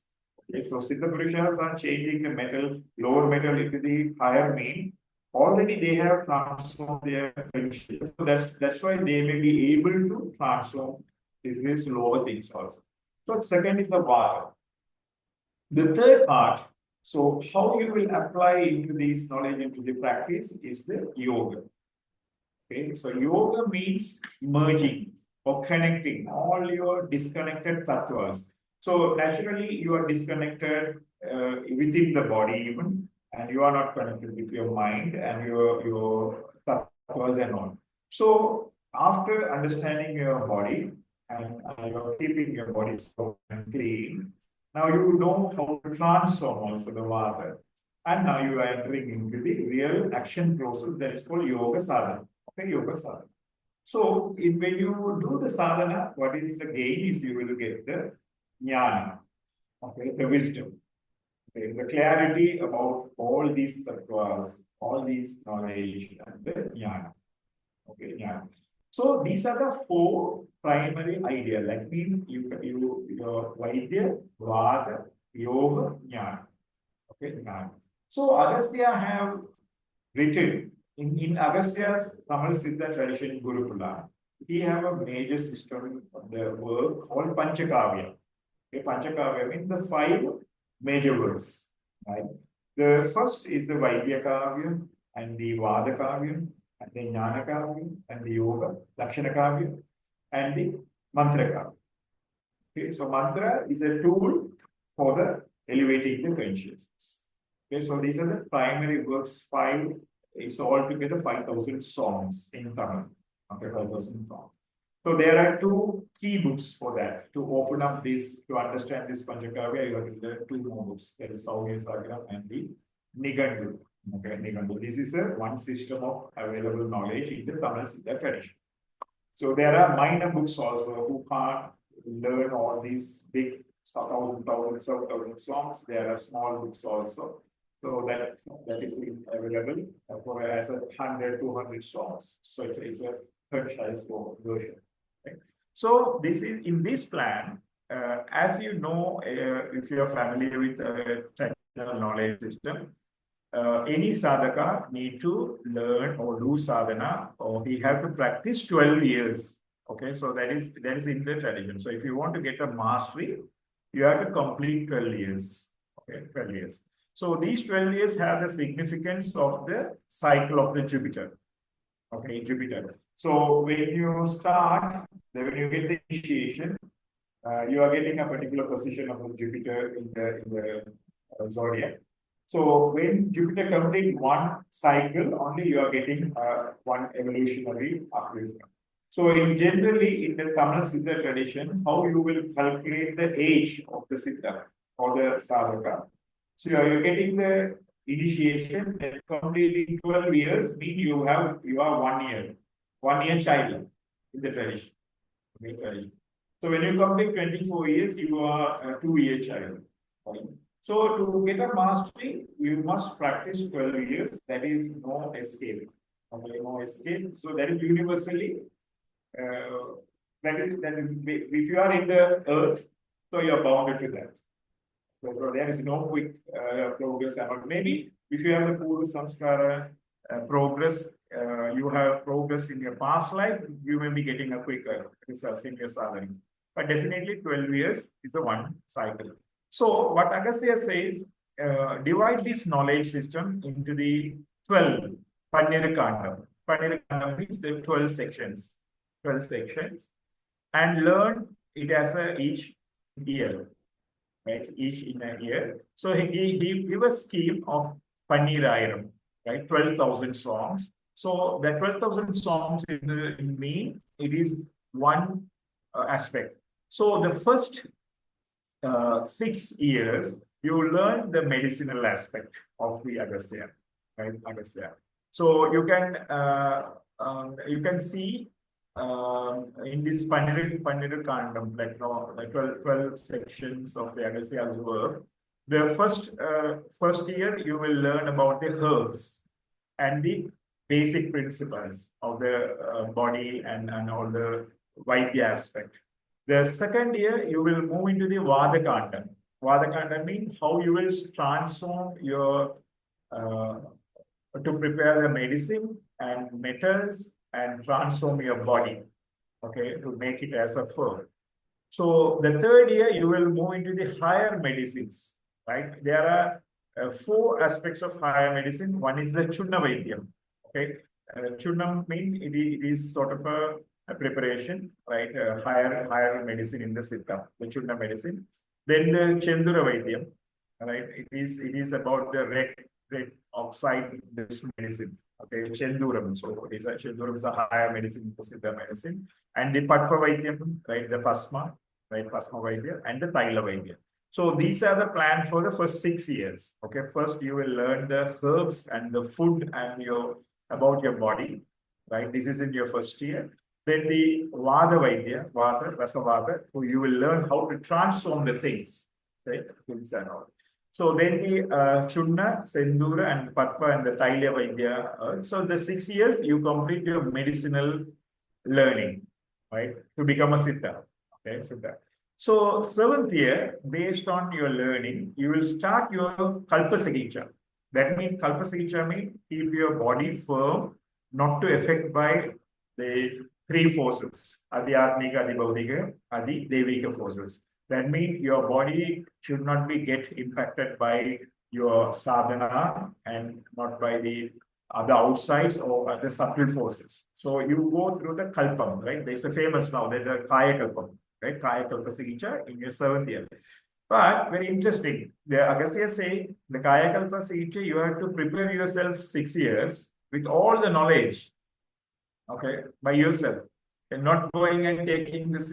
Okay, so Siddha Purushas are changing the metal, lower metal into the higher mean. Already they have transformed their consciousness. So that's why they may be able to transform these lower things also. So second is the vata. The third part, so how you will apply into this knowledge into the practice is the yoga. Okay, so yoga means merging or connecting all your disconnected tattvas. So naturally you are disconnected within the body even, and you are not connected with your mind and your tattvas and all. So after understanding your body and you're keeping your body so clean, now you know how to transform also the vata. And now you are entering into the real action process that is called yoga sadhana. Okay, yoga sadhana. So when you do the sadhana, what is the gain is you will get the jnana, okay, the wisdom, okay, the clarity about all these tattvas, all these knowledge and the jnana. Okay, jnana. So these are the four primary ideas. Like your Vaidya, Vata, Yoga, Jnana. Okay, Jnana. So Agastya have written in Agastya's Tamil Siddha tradition Gurukula, he have a major system of the work called Panchakavya. Okay, Panchakavya means the five major works. Right? The first is the Vaidya Kavya and the Vada Kavya and the Jnana Kavya and the Yoga, Lakshana Kavya and the Mantra Kavya. Okay, so mantra is a tool for the elevating the consciousness. Okay, so these are the primary works, five, it's altogether 5,000 songs in Tamil. Okay, 5,000 songs. So there are two key books for that. To open up this, to understand this Panchakavya, you have to learn two more books. There is Saurya Sagram and the Nigandu. Okay, Nigandu. This is a one system of available knowledge in the Tamil Siddha tradition. So there are minor books also who can't learn all these big 1,000 songs. There are small books also. So that is available for as a 100, 200 songs. So it's a third-size version. Okay. So this is in this plan. As you know, if you are familiar with traditional knowledge system, any sadhaka need to learn or do sadhana, or he have to practice 12 years. Okay, so that is in the tradition. So if you want to get a mastery, you have to complete 12 years. Okay, 12 years. So these 12 years have the significance of the cycle of the Jupiter. Okay, Jupiter. So when you start, when you get the initiation, you are getting a particular position of Jupiter in the zodiac. So when Jupiter completes one cycle, only you are getting one evolutionary uplift. So in generally in the Tamil Siddha tradition, how you will calculate the age of the Siddha or the Sadhaka. So you're getting the initiation that completing 12 years mean you are 1 year child in the tradition. Okay. So when you complete 24 years, you are a 2 year child. Right? So to get a mastery, you must practice 12 years. That is no escape. Okay, no escape. So that is universally that is if you are in the earth, so you are bounded to that. So there is no quick progress. Or maybe if you have the Purva Samskara progress, you have progress in your past life, you may be getting a quicker results in your salary. But definitely 12 years is a one cycle. So what Agastya says, divide this knowledge system into the 12 Pannirakandam. Pannirakandam means the 12 sections. 12 sections. And learn it as each year. Right, each in a year. So he gave a scheme of Panirayiram, right, 12,000 songs. So that 12,000 songs in me, it is one aspect. So the first 6 years, you learn the medicinal aspect of the Agastya, right, Agastya. So you can see in this Panniru Kandam, like 12 sections of the Agastya's work, the first year you will learn about the herbs and the basic principles of the body and all the Vaidya aspect. The second year you will move into the Vada Kandam. Vada Kandam means how you will transform your to prepare the medicine and metals and transform your body, okay, to make it as a firm. So the third year, you will move into the higher medicines, right? There are 4 aspects of higher medicine. One is the Chunna Vaidyam, okay? Chunnam means it is sort of a preparation, right? Higher medicine in the Siddha, the Chunna medicine. Then the Chendura Vaidyam, right? It is about the red oxide medicine. Okay, Chenduram. So Chenduram is a higher medicine, Siddha medicine. And the Patpa Vaidyam, right? The Pasma, right? Pasma Vaidya, and the Taila Vaidya. So these are the plan for the first 6 years. Okay, first you will learn the herbs and the food and about your body, right? This is in your first year. Then the Vada Vaidya, Vada, Rasavada, so you will learn how to transform the things, right? Things and all. So then the Chunna, Sendura, and Patpa and the Tailya Vaidya. So the 6 years you complete your medicinal learning, right? To become a Siddha. Okay, Siddha. So 7th year, based on your learning, you will start your Kalpasagicha. That means Kalpasagicha means keep your body firm, not to affect by the 3 forces, Adhyatmika, Adhibhaudika, Adi Devika forces. That means your body should not get impacted by your sadhana and not by the other outsides or the subtle forces. So you go through the kalpam, right? There's a famous now, there's a kaya kalpam, right? Kaya kalpa sigicha in your 7th year. But very interesting, the Agastya say the kaya kalpa sigicha, you have to prepare yourself 6 years with all the knowledge, okay, by yourself. And not going and taking this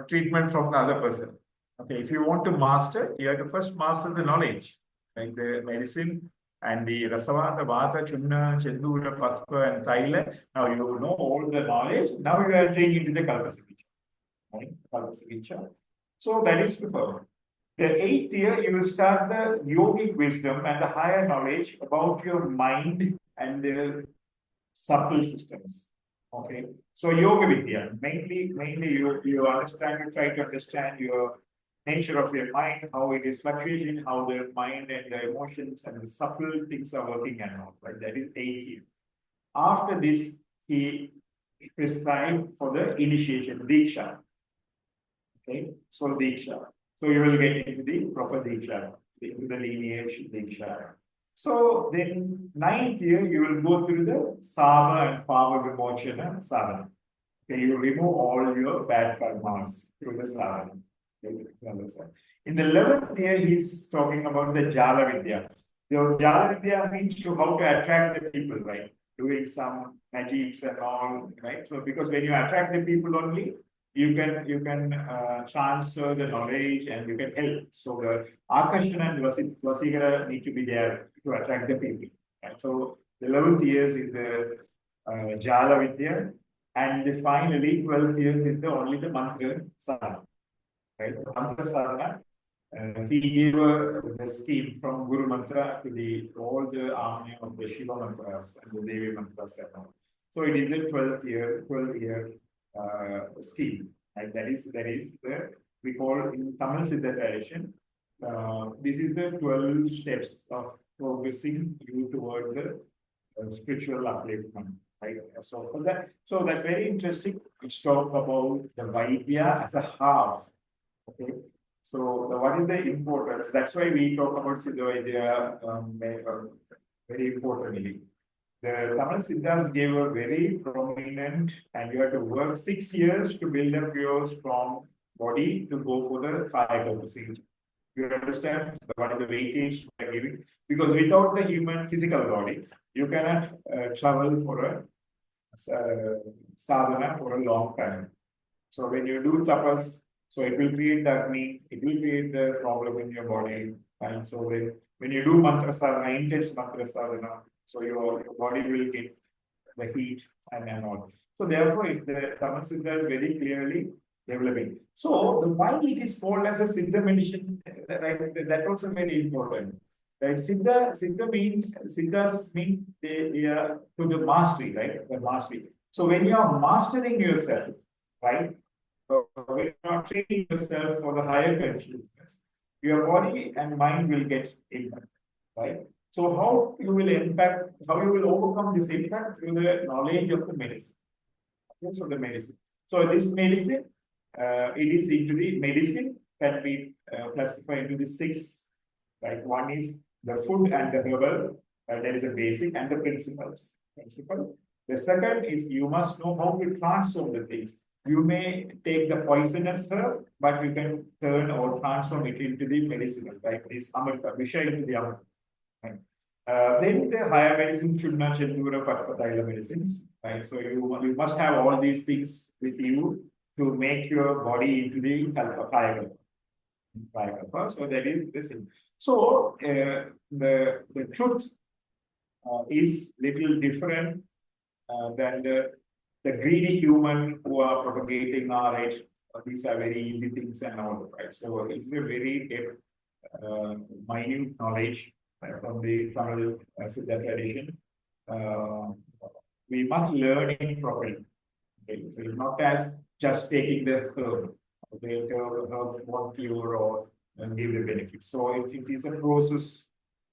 treatment from the other person. Okay, if you want to master, you have to first master the knowledge, like the medicine and the Rasavada, Vata, Chunna, Chendura, Paspa, and Taila. Now you know all the knowledge. Now you are entering into the Kalpasagicha. Right? Kalpasagicha. So that is the first. The 8th year, you will start the yogic wisdom and the higher knowledge about your mind and the subtle systems. Okay, so Yoga Vidya, mainly you understand, you try to understand your nature of your mind, how it is fluctuating, how the mind and the emotions and the subtle things are working and all, right? That is 8 years. After this, he prescribed for the initiation, Diksha. Okay, so Diksha. So you will get into the proper Diksha, into the lineage Diksha. So then ninth year, you will go through the Sava and Pava Vimochana sadhana. Okay, you remove all your bad karmas through the sadhana. Okay, in the 11th year, he's talking about the Jala Vidya. So Jala Vidya means to how to attract the people, right? Doing some magics and all, right? So because when you attract the people only, you can transfer the knowledge and you can help. So the Akashana and Vasigara need to be there to attract the people. Right? So the 11th years is the Jala Vidya, and finally 12th years is the only the mantra sadhana. Right? The mantra sadhana. He gave the scheme from Guru Mantra to the all the army of the Shiva mantras and the Devi mantras and all. So it is the 12th year scheme. Right? That is the we call in Tamil Siddha tradition. This is the 12 steps of progressing you toward the spiritual upliftment. Right. So for that, so that's very interesting. Let's talk about the Vaidya as a half. Okay. So what is the importance? That's why we talk about Siddha Vaidya very importantly. The Tamil Siddhas gave a very prominent, and you have to work 6 years to build up your strong body to go for the fire purposes. You understand what is the weightage they are giving? Because without the human physical body, you cannot travel for a sadhana for a long time. So when you do tapas, so it will create that need, it will create the problem in your body. And so when you do mantra sadhana, intense mantra sadhana, so your body will get the heat and all. So therefore, the Tamil Siddha is very clearly developing. So why it is called as a Siddha medicine, right? That also very important. Right? Siddhas mean they are to the mastery, right? The mastery. So when you are mastering yourself, right? So when you are training yourself for the higher consciousness, your body and mind will get impact, right? So how you will overcome this impact through the knowledge of the medicine. Okay, so the medicine. So this medicine, it is into the medicine can be classified into the six. Right, one is the food and the herbal. That is the basic and the principles. Principle. The second is you must know how to transform the things. You may take the poisonous herb, but you can turn or transform it into the medicinal, right? This amrita, visha into the amrita. Right? Then the higher medicine, Chudna, Chandura, Patpataila medicines, right? So you must have all these things with you to make your body into the higher. So that is this thing. So the truth is little different than the greedy human who are propagating knowledge. These are very easy things and all, right? So it's a very depth, minute knowledge from the Tamil Siddha tradition. We must learn it properly. Okay? So it's not as just taking the herb. Okay, herb won't cure or give the benefit. So it is a process.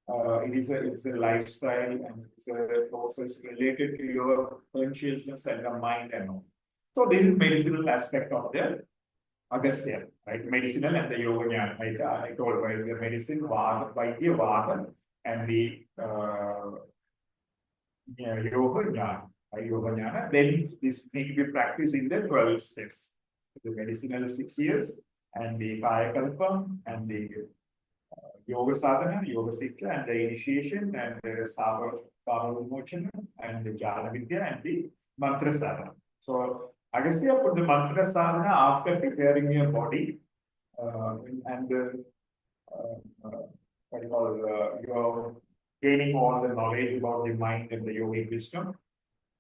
It's a lifestyle and it's a process related to your consciousness and the mind and all. So this is medicinal aspect of the Agastya, right? Medicinal and the yoga jnana. I told right, the medicine, Vaidya, Vada, and the yoga jnana. Yoga jnana. Then this need to be practiced in the 12 steps. The medicinal 6 years, and the Kaya Kalpa, and the Yoga Sadhana, Yoga Sikha, and the initiation, and the Sava Vimochana, and the Jala Vidya, and the Mantra Sadhana. So, Agastya put the Mantra Sadhana after preparing your body and what you call you're gaining all the knowledge about the mind and the yogic wisdom.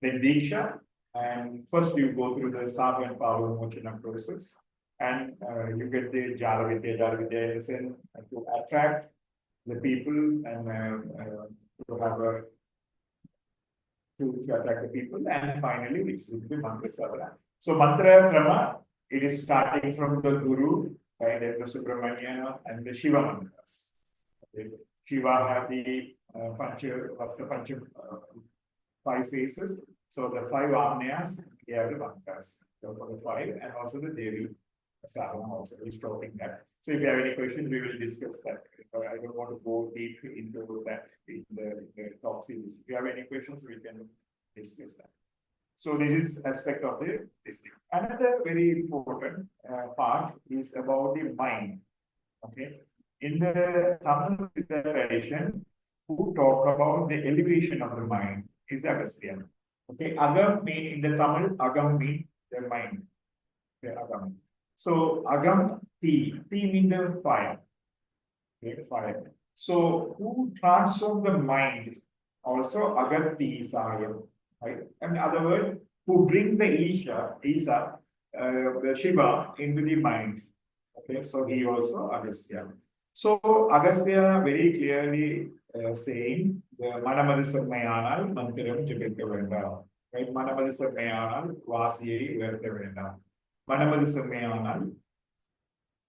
Then Diksha, and first you go through the Sava and Pava Vimochana process. And you get the Jala Vidya lesson to attract the people and to have a to attract the people, and finally, which is the mantra sadhana. So mantra krama, it is starting from the Guru, right, and the Subramanya and the Shiva mantras. Okay. Shiva have the five faces. So the five Agnyas, they have the mantras. So for the five, and also the Devi Sadhana also is talking that. So if you have any questions, we will discuss that. I don't want to go deep into that in the talk series. If you have any questions, we can discuss that. So this is aspect of this thing. Another very important part is about the mind. Okay. In the Tamil tradition, who talk about the elevation of the mind is the Agastya. Okay. Agam mean in the Tamil, Agam mean the mind. The Agam. So Agam, T mean the fire. Okay, fire. So who transform the mind? Also Agati Sayam. Right? In other words, who bring the Isa, the Shiva into the mind. Okay, so he also Agastya. So Agastya very clearly saying the Manamadi Sarmayanal Mantiram Jipika Venda. Right? Manamadi Sarmayanal Vasiye Verta Venda. Manamadi Sarmayanal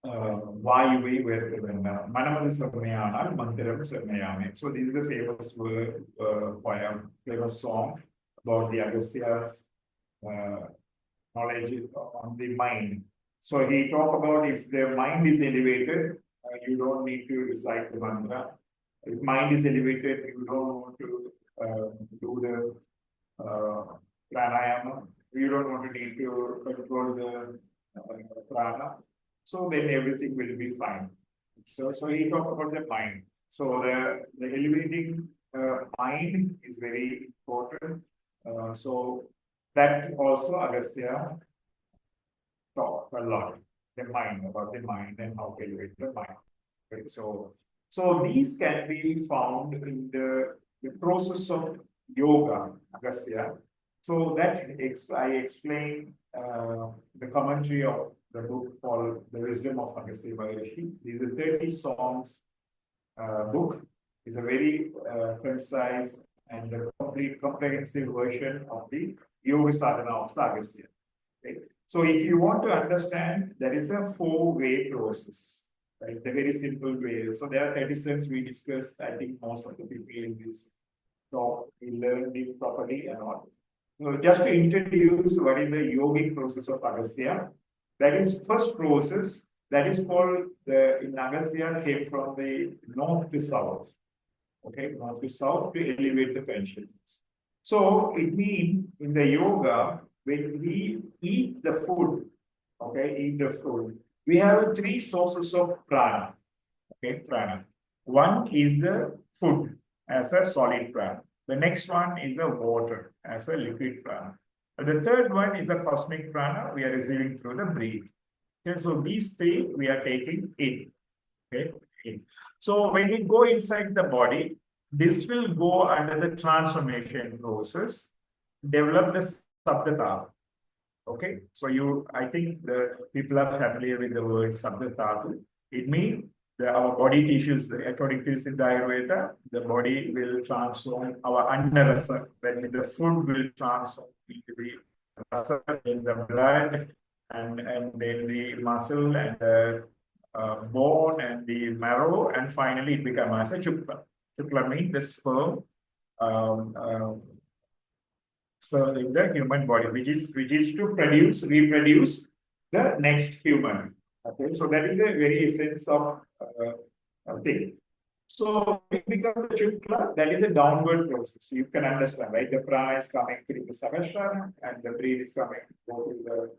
Vayuve Verta Venda. Manamadi Sarmayanal Mantiram Sarmayame. So this is the famous word, poem, famous song about the Agastya's knowledge on the mind. So he talked about if the mind is elevated, you don't need to recite the mantra. If mind is elevated, you don't want to do the pranayama. You don't want to need to control the prana. So then everything will be fine. So he talked about the mind. So the elevating mind is very important. So that also Agastya talk a lot, about the mind and how to elevate the mind. Right? So these can be found in the process of yoga, Agastya. So that I explain the commentary of the book called The Wisdom of Agastya Maharishi. These are 30 songs book. It's a very concise and a complete comprehensive version of the yoga sadhana of the Agastya. Right? So if you want to understand, there is a 4-way process, right? The very simple way. So there are 30 steps we discussed. I think most of the people in this talk will learn it properly and all. So just to introduce what is the yogic process of Agastya, that is first process that is called in Agastya came from the north to south. Okay, north to south to elevate the consciousness. So it means in the yoga, when we eat the food, okay, eat the food, we have 3 sources of prana. Okay, prana. One is the food as a solid prana. The next one is the water as a liquid prana. And the third one is the cosmic prana we are receiving through the breath. Okay, so these 3 we are taking in. Okay, in. So when we go inside the body, this will go under the transformation process, develop the sabdata. Okay, so I think the people are familiar with the word sabdata. It means our body tissues, according to Siddha Ayurveda, the body will transform our annarasa, when the food will transform into the rasa, in the blood, and then the muscle and the bone and the marrow, and finally it becomes as a chukla. Chukla means the sperm in the human body, which is to reproduce the next human. Okay, so that is the very essence of thing. So it becomes the chukla, that is a downward process. You can understand, right? The prana is coming through the sahasrara and the breath is coming through the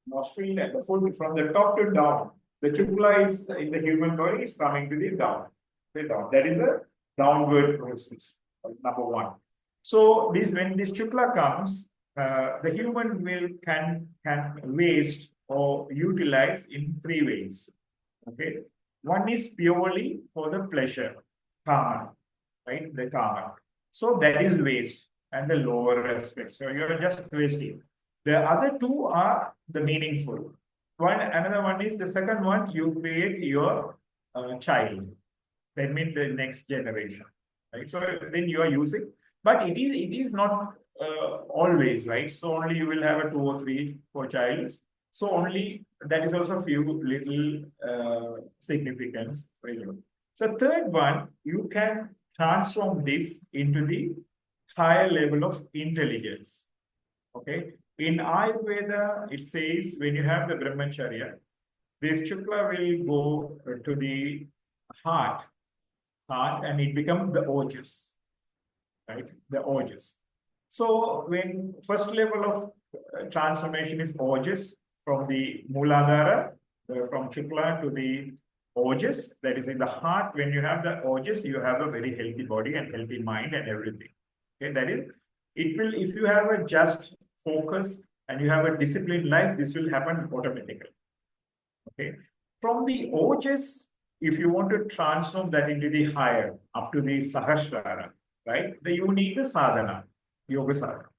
nostril and the food from the top to down. The chukla is in the human body is coming to the down. That is the downward process, number 1. So when this chukla comes, the human will can waste or utilize in 3 ways. Okay, one is purely for the pleasure, kama, right? The kama. So that is waste and the lower aspects. So you are just wasting. The other 2 are the meaningful. Another one is the second one. You create your child. That means the next generation, right? So then you are using. But it is not always, right? So only you will have a 2 or 3 for child. So only that is also few little significance for you. So third one, you can transform this into the higher level of intelligence. Okay. In Ayurveda, it says when you have the brahmacharya, this Shukla will go to the heart, and it becomes the ojas, right? The ojas. So when first level of transformation is ojas from the Mooladhara, from Shukla to the ojas, that is in the heart. When you have the ojas, you have a very healthy body and healthy mind and everything. Okay, that is, it will, if you have a just focus and you have a disciplined life, this will happen automatically. Okay, from the ojas, if you want to transform that into the higher, up to the Sahasrara, right? Then you need the sadhana, yoga sadhana.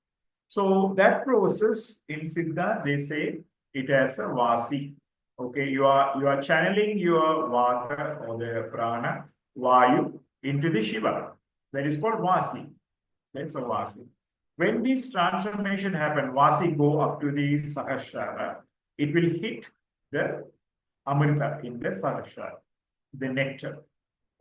So that process in Siddha, they say it as a vasi. Okay, you are channeling your vata or the prana, vayu, into the Shiva. That is called vasi. That's a vasi. When this transformation happen, vasi go up to the Sahasrara, it will hit the Amrita in the Sahasrara, the nectar.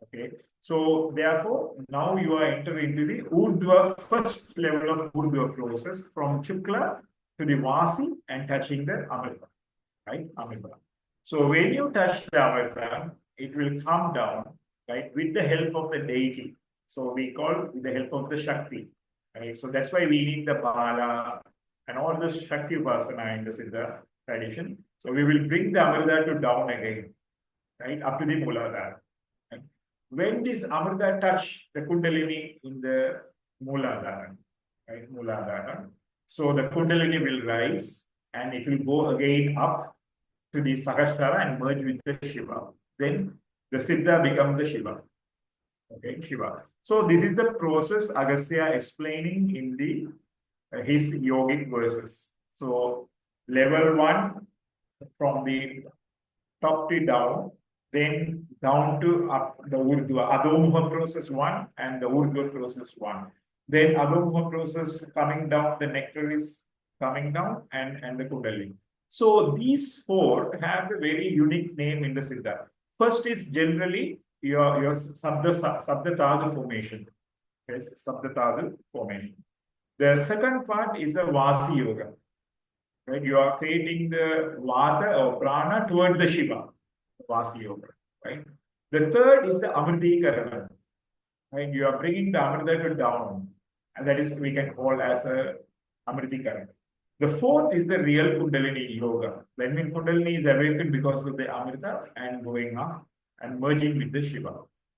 Okay. So therefore, now you are entering into the Urdhva, first level of Urdhva process from Shukla to the Vasi and touching the Amrita, right? Amrita. So when you touch the Amrita, it will come down, right, with the help of the deity. So we call with the help of the Shakti, right? So that's why we need the Bala and all the Shakti Upasana in the Siddha tradition. So we will bring the Amrita to down again, right, up to the Mooladhara. Right? When this Amrita touch the Kundalini in the Mooladhara, right, Mooladhara, so the Kundalini will rise and it will go again up to the Sahasrara and merge with the Shiva. Then the Siddha becomes the Shiva. Okay, Shiva. So this is the process Agastya explaining in the his yogic verses. So level 1 from the top to down, then down to up the Urdhva, Adhomuha process 1 and the Urdhva process 1. Then Adhomuha process coming down, the nectar is coming down and the Kundalini. So these 4 have a very unique name in the Siddha. First is generally your Sabdatadha formation. Yes, Sabdatadha formation. The second part is the Vasi Yoga. Right? You are creating the Vata or Prana toward the Shiva, Vasi Yoga. Right? The third is the Amritikarana. Right? You are bringing the Amrita to down, and that is we can call as a Amritikarana. The fourth is the real Kundalini Yoga. When Kundalini is awakened because of the Amrita and going up and merging with the Shiva.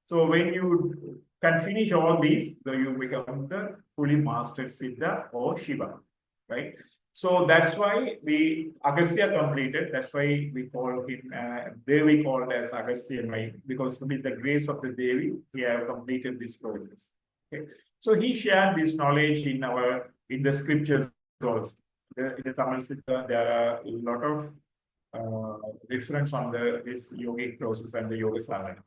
So when you can finish all these, so you become the fully mastered Siddha or Shiva, right? So that's why we Agastya completed. That's why we call him Devi called as Agastya, because with the grace of the Devi, he have completed this process. Okay, so he shared this knowledge in the scriptures also. In the Tamil Siddha, there are a lot of reference on this yogic process and the yoga sadhana.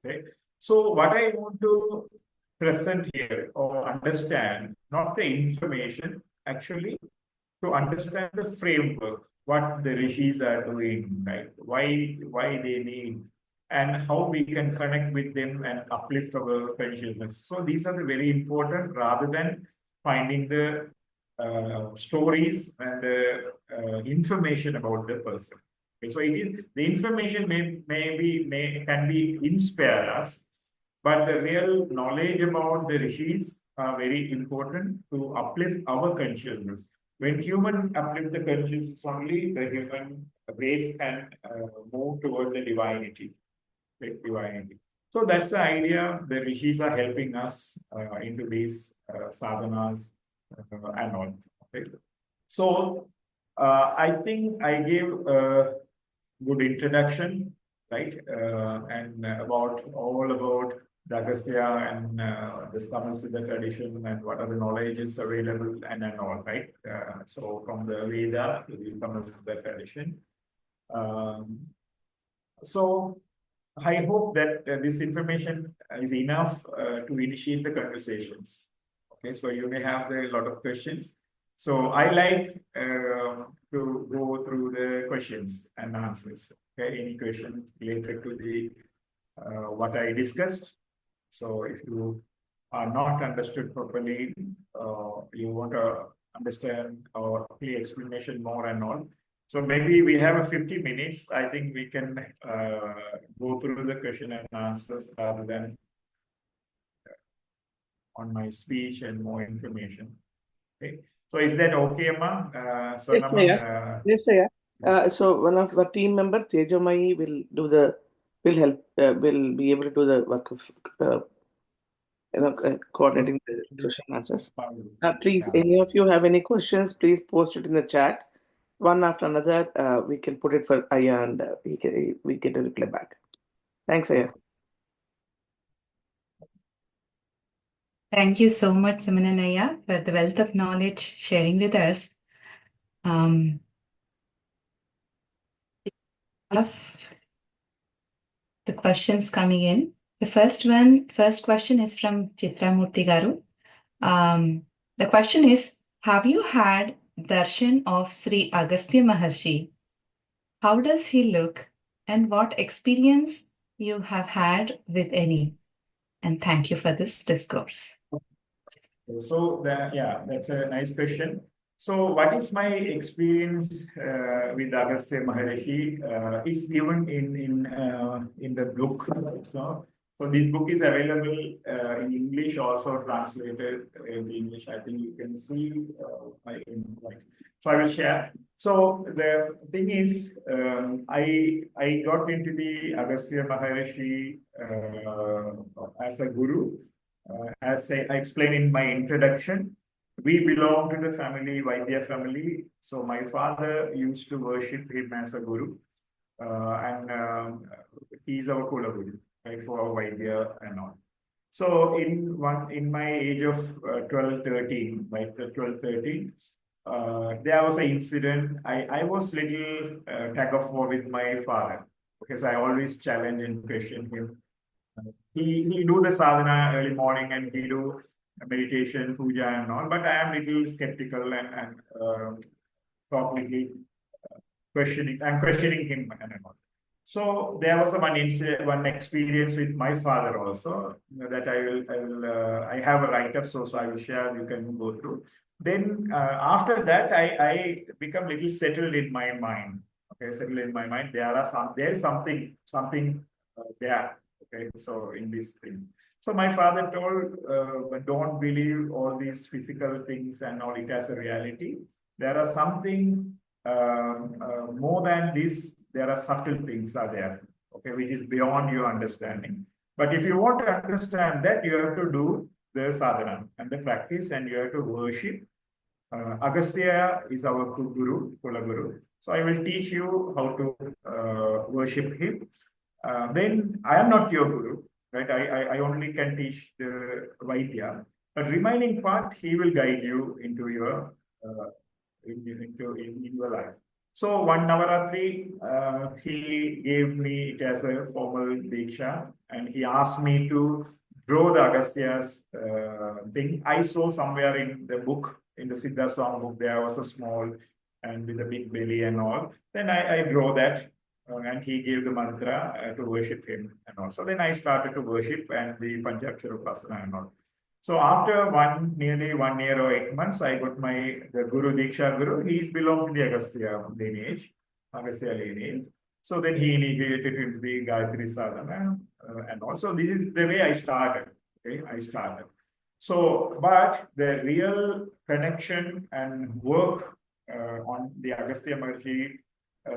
Okay, so what I want to present here or understand, not the information, actually to understand the framework, what the rishis are doing, right? Why they need, and how we can connect with them and uplift our consciousness. So these are the very important rather than finding the stories and the information about the person. Okay, so it is the information can be inspire us, but the real knowledge about the rishis are very important to uplift our consciousness. When human uplift the consciousness, only the human race can move toward the divinity. Divinity. So that's the idea. The rishis are helping us into these sadhanas and all. Okay. So I think I gave a good introduction, right? And about the Agastya and the Tamil Siddha tradition and what are the knowledges available and all, right? So from the Veda to the Tamil Siddha tradition. So I hope that this information is enough to initiate the conversations. Okay, so you may have a lot of questions. So I like to go through the questions and answers. Okay, any questions related to the what I discussed. So if you are not understood properly, you want to understand or clear explanation more and all. So maybe we have a 50 minutes. I think we can go through the question and answers rather than on my speech and more information. Okay. So is that okay, Amma?
Yes,
Swarnamma,
sir. Yes, sir. So one of our team member, Tejamai, will help, will be able to do the work of, coordinating the question and answers. Please,
yeah.
any of you have any questions, please post it in the chat. One after another, we can put it for Aya and we get a reply back. Thanks, Aya.
Thank you so much, Sumanan Aya, for the wealth of knowledge sharing with us. Of the questions coming in. The first question is from Chitra Murthy Garu. The question is, have you had darshan of Sri Agastya Maharishi? How does he look and what experience you have had with any? And thank you for this discourse.
So that's a nice question. So what is my experience with Agastya Maharishi? It's given in the book. So this book is available in English, also translated in English. I think you can see so I will share. So the thing is, I got into the Agastya Maharishi as a guru. As I explained in my introduction, we belong to the family, Vaidya family. So my father used to worship him as a guru, and he's our Kula Guru, right, for our Vaidya and all. So in my age of 12, 13, like 12, 13, there was an incident. I was little tag of war with my father because I always challenge and question him. He do the sadhana early morning and he do meditation, puja and all, but I am little skeptical and talk little questioning. I'm questioning him and all. So there was one experience with my father also that I have a write up, so I will share. You can go through. Then after that, I become little settled in my mind. Okay, settled in my mind. There is something there. Okay, so in this thing. So my father told, don't believe all these physical things and all it as a reality. There are something more than this. There are subtle things are there, okay, which is beyond your understanding. But if you want to understand that, you have to do the sadhana and the practice, and you have to worship. Agastya is our guru, Kula Guru. So I will teach you how to worship him. Then I am not your guru, right? I only can teach the Vaidya, but remaining part he will guide you into your in your life. So one Navaratri, he gave me it as a formal Diksha, and he asked me to draw the Agastya's thing. I saw somewhere in the book, in the Siddha song book, there was a small and with a big belly and all. Then I draw that, and he gave the mantra to worship him and all. So then I started to worship and the Panchakshara Upasana and all. So after nearly 1 year or 8 months, I got the Guru Diksha Guru. He is belong to the Agastya lineage. So then he initiated into the Gayatri Sadhana, and also this is the way I started. Okay, I started. So, but the real connection and work on the Agastya Maharishi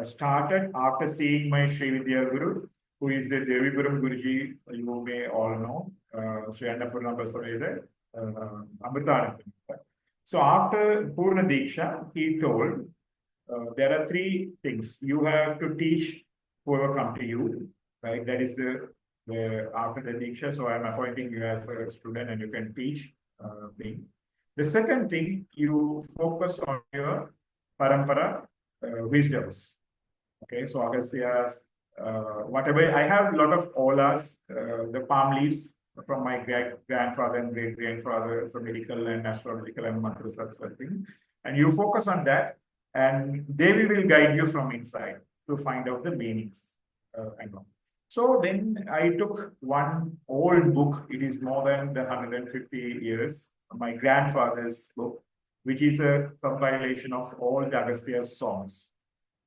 started after seeing my Sri Vidya Guru, who is the Devipuram Guruji, you may all know, Sri Annapurna Basaveda, Amritananda. So after Purna Diksha, he told, there are 3 things. You have to teach whoever come to you, right? That is the after the Diksha, so I'm appointing you as a student and you can teach thing. The second thing, you focus on your parampara wisdoms. Okay, so Agastya's, whatever, I have a lot of olas, the palm leaves from my grandfather and great-grandfather, so medical and astrological and mantra thing. And you focus on that, and they will guide you from inside to find out the meanings. So then I took one old book, it is more than the 150 years, my grandfather's book, which is a compilation of all the Agastya's songs.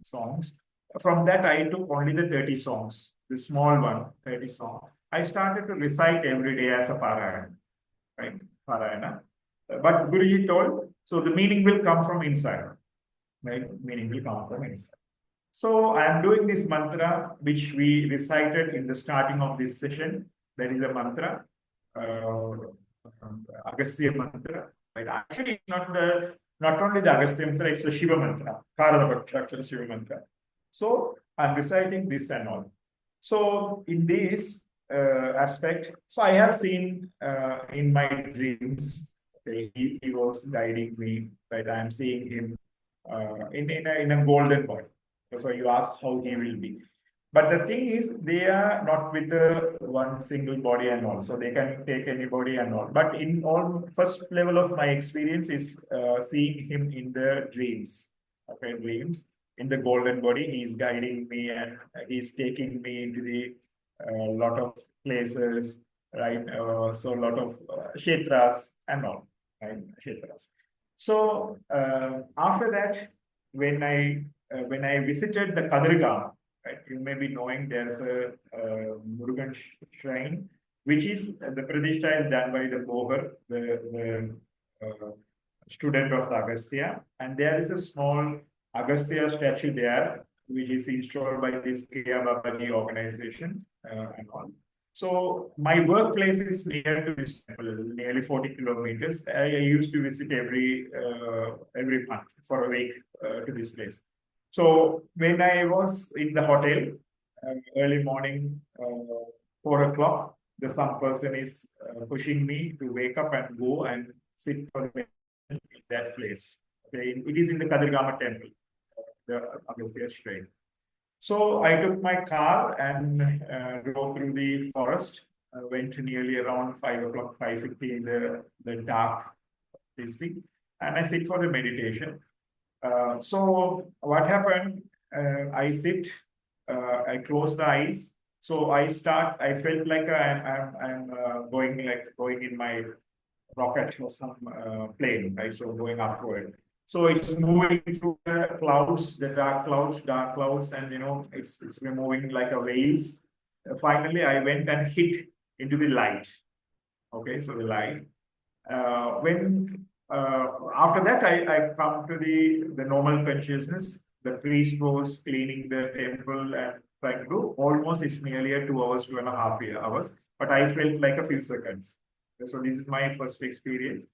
songs. From that, I took only the 30 songs, the small one, 30 songs. I started to recite every day as a parayana, right? Parayana. But Guruji told, so the meaning will come from inside, right? Meaning will come from inside. So I am doing this mantra, which we recited in the starting of this session. That is a mantra, Agastya mantra. Right? Actually, it's not only the Agastya mantra, it's the Shiva mantra, Karanapaksha Shiva mantra. So I'm reciting this and all. So in this aspect, so I have seen in my dreams, okay, he was guiding me, right? I am seeing him in a golden body. So you ask how he will be. But the thing is, they are not with the one single body and all. So they can take anybody and all. But in all, first level of my experience is seeing him in the dreams. Okay, dreams. In the golden body, he's guiding me and he's taking me into the lot of places, right? So a lot of kshetras and all, right? Kshetras. So after that, when I visited the Kadirgam, right, you may be knowing there's a Murugan shrine, which is the Pradishta is done by the Bohar, the student of Agastya, and there is a small Agastya statue there, which is installed by this Kriya Babaji organization and all. So my workplace is near to this temple, nearly 40 kilometers. I used to visit every month for a week to this place. So when I was in the hotel, early morning, 4 o'clock, some person is pushing me to wake up and go and sit for the in that place. Okay, it is in the Kadirgama temple, the Agastya shrine. So I took my car and drove through the forest. Went nearly around 5 o'clock, 5:50 in the dark, thing, and I sit for the meditation. So what happened? I sit, I close the eyes. So I felt like I'm going in my rocket or some plane, right? So going upward. So it's moving through the clouds, the dark clouds, and it's moving like a waves. Finally, I went and hit into the light. Okay, so the light. After that, I come to the normal consciousness. The priest was cleaning the temple and trying to do almost it's nearly 2 hours, 2.5 hours, but I felt like a few seconds. So this is my first experience.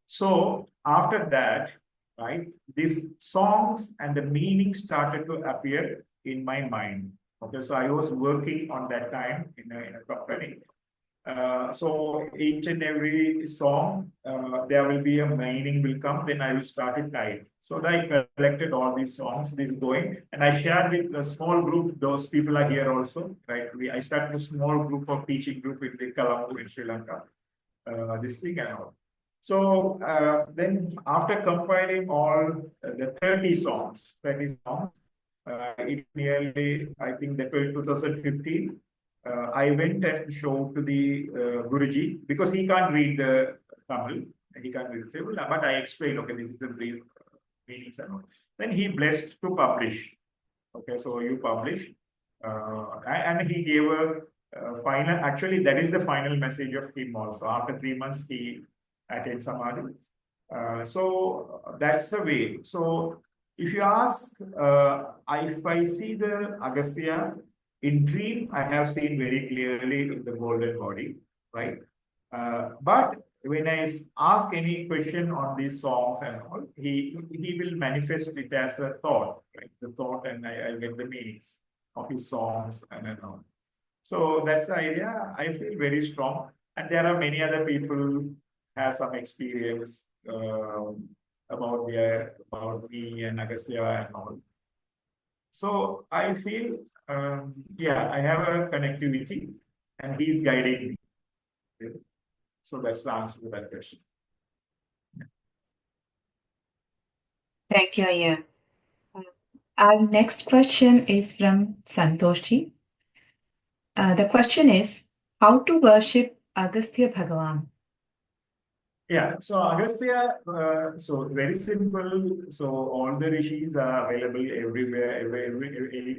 So after that, right, these songs and the meaning started to appear in my mind. Okay, so I was working on that time in a company. So each and every song, there will be a meaning will come, then I will start it live. So I collected all these songs, this going, and I shared with a small group. Those people are here also, right? I started a small group of teaching group in the Colombo in Sri Lanka. This thing and all. So then after compiling all the 30 songs, it's nearly, I think, the 2015. I went and showed to the Guruji because he can't read the Tamil, he can't read the Tamil, but I explained, okay, this is the brief meanings and all. Then he blessed to publish. Okay, so you publish, and he gave a final. Actually, that is the final message of him also. After 3 months, he attained Samadhi. So that's the way. So if you ask, if I see the Agastya in dream, I have seen very clearly in the golden body, right? But when I ask any question on these songs and all, he will manifest it as a thought, right? The thought, and I get the meanings of his songs and all. So that's the idea. I feel very strong, and there are many other people have some experience about me and Agastya and all. So I feel, I have a connectivity, and he's guiding me. Okay? So that's the answer to that question.
Thank you, Ayya. Our next question is from Santoshi. The question is, how to worship Agastya Bhagavan?
Yeah, so Agastya, so very simple. So all the rishis are available everywhere,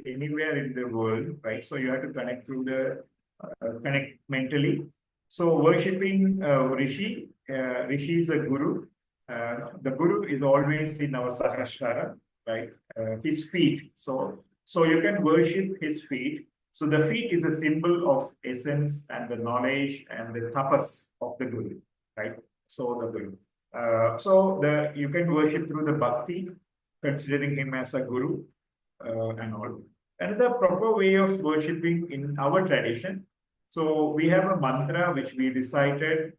anywhere in the world, right? So you have to connect through the connect mentally. So worshipping Rishi is a guru. The guru is always in our sahasrara, right? His feet. So you can worship his feet. So the feet is a symbol of essence and the knowledge and the tapas of the guru, right? So the guru. So you can worship through the bhakti, considering him as a guru and all. Another proper way of worshipping in our tradition. So we have a mantra which we recited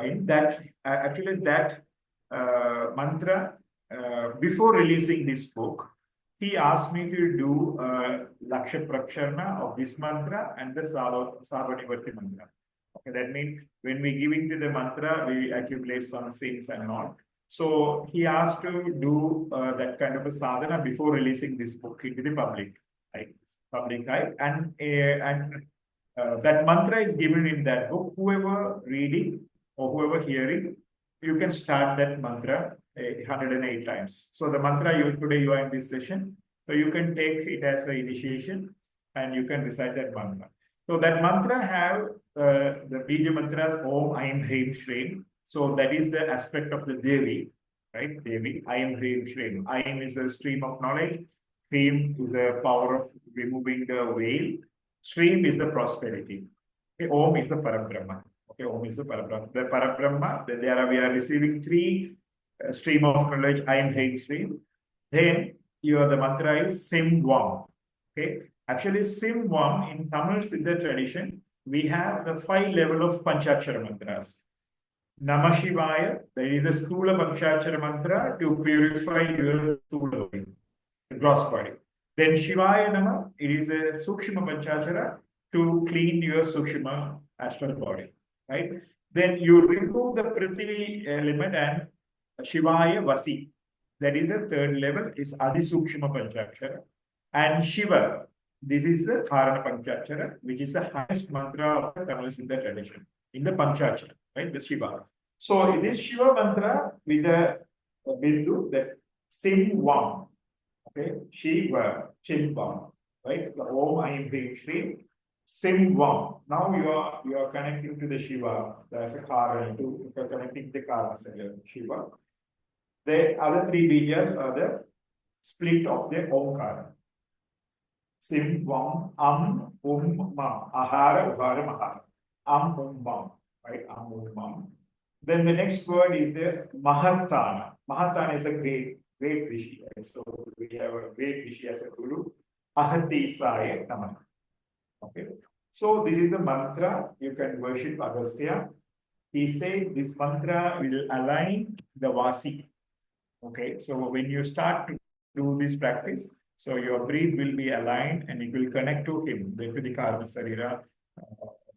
in that. Actually, that mantra before releasing this book, he asked me to do Laksha Praksharna of this mantra and the Sarvanivarti mantra. Okay, that means when we give into the mantra, we accumulate some sins and all. So he asked to do that kind of a sadhana before releasing this book into the public, right? Public eye, and that mantra is given in that book. Whoever reading or whoever hearing, you can start that mantra 108 times. So the mantra today you are in this session, so you can take it as an initiation and you can recite that mantra. So that mantra have the Bija mantras Om, Aim, Hrim, Shrim. So that is the aspect of the Devi, right? Devi, Aim, Hrim, Shrim. Aim is the stream of knowledge. Hrim is the power of removing the veil. Shrim is the prosperity. Okay, Om is the Parabrahma. Okay, Om is the Parabrahma. The Parabrahma, we are receiving three stream of knowledge, Aim, Hrim, Shrim. Then the mantra is Sim Vam. Okay. Actually, Sim Vam in Tamil Siddha tradition, we have the 5 level of Panchakshara mantras. Namah Shivaya, that is the Stula Panchakshara mantra to purify your Stula body, the gross body. Then Shivaya Nama, it is a Sukshma Panchakshara to clean your Sukshma astral body, right? Then you remove the Prithvi element and Shivaya Vasi. That is the 3rd level, is Adi Sukshma Panchakshara. And Shiva, this is the Dharana Panchakshara, which is the highest mantra of the Tamil Siddha tradition, in the Panchakshara, right? The Shiva. So in this Shiva mantra with the Bindu, that Sim Vam, okay? Shiva, Chimvam, right? The Om, Aim, Hrim, Shri, Sim Vam. Now you are connecting to the Shiva, there's a Karana, you are connecting the Karana, Shiva. The other 3 bijas are the split of the Omkara. Sim, Vam, Mam, Ahara, Uvara, Mahara. Mam, right? Mam. Then the next word is the Mahatana. Mahatana is a great Rishi. Right? So we have a great Rishi as a Guru. Ahatisaya Namah. Okay. So this is the mantra. You can worship Agastya. He said this mantra will align the Vasi. Okay. So when you start to do this practice, so your breath will be aligned and it will connect to him, to the Karma Sarira,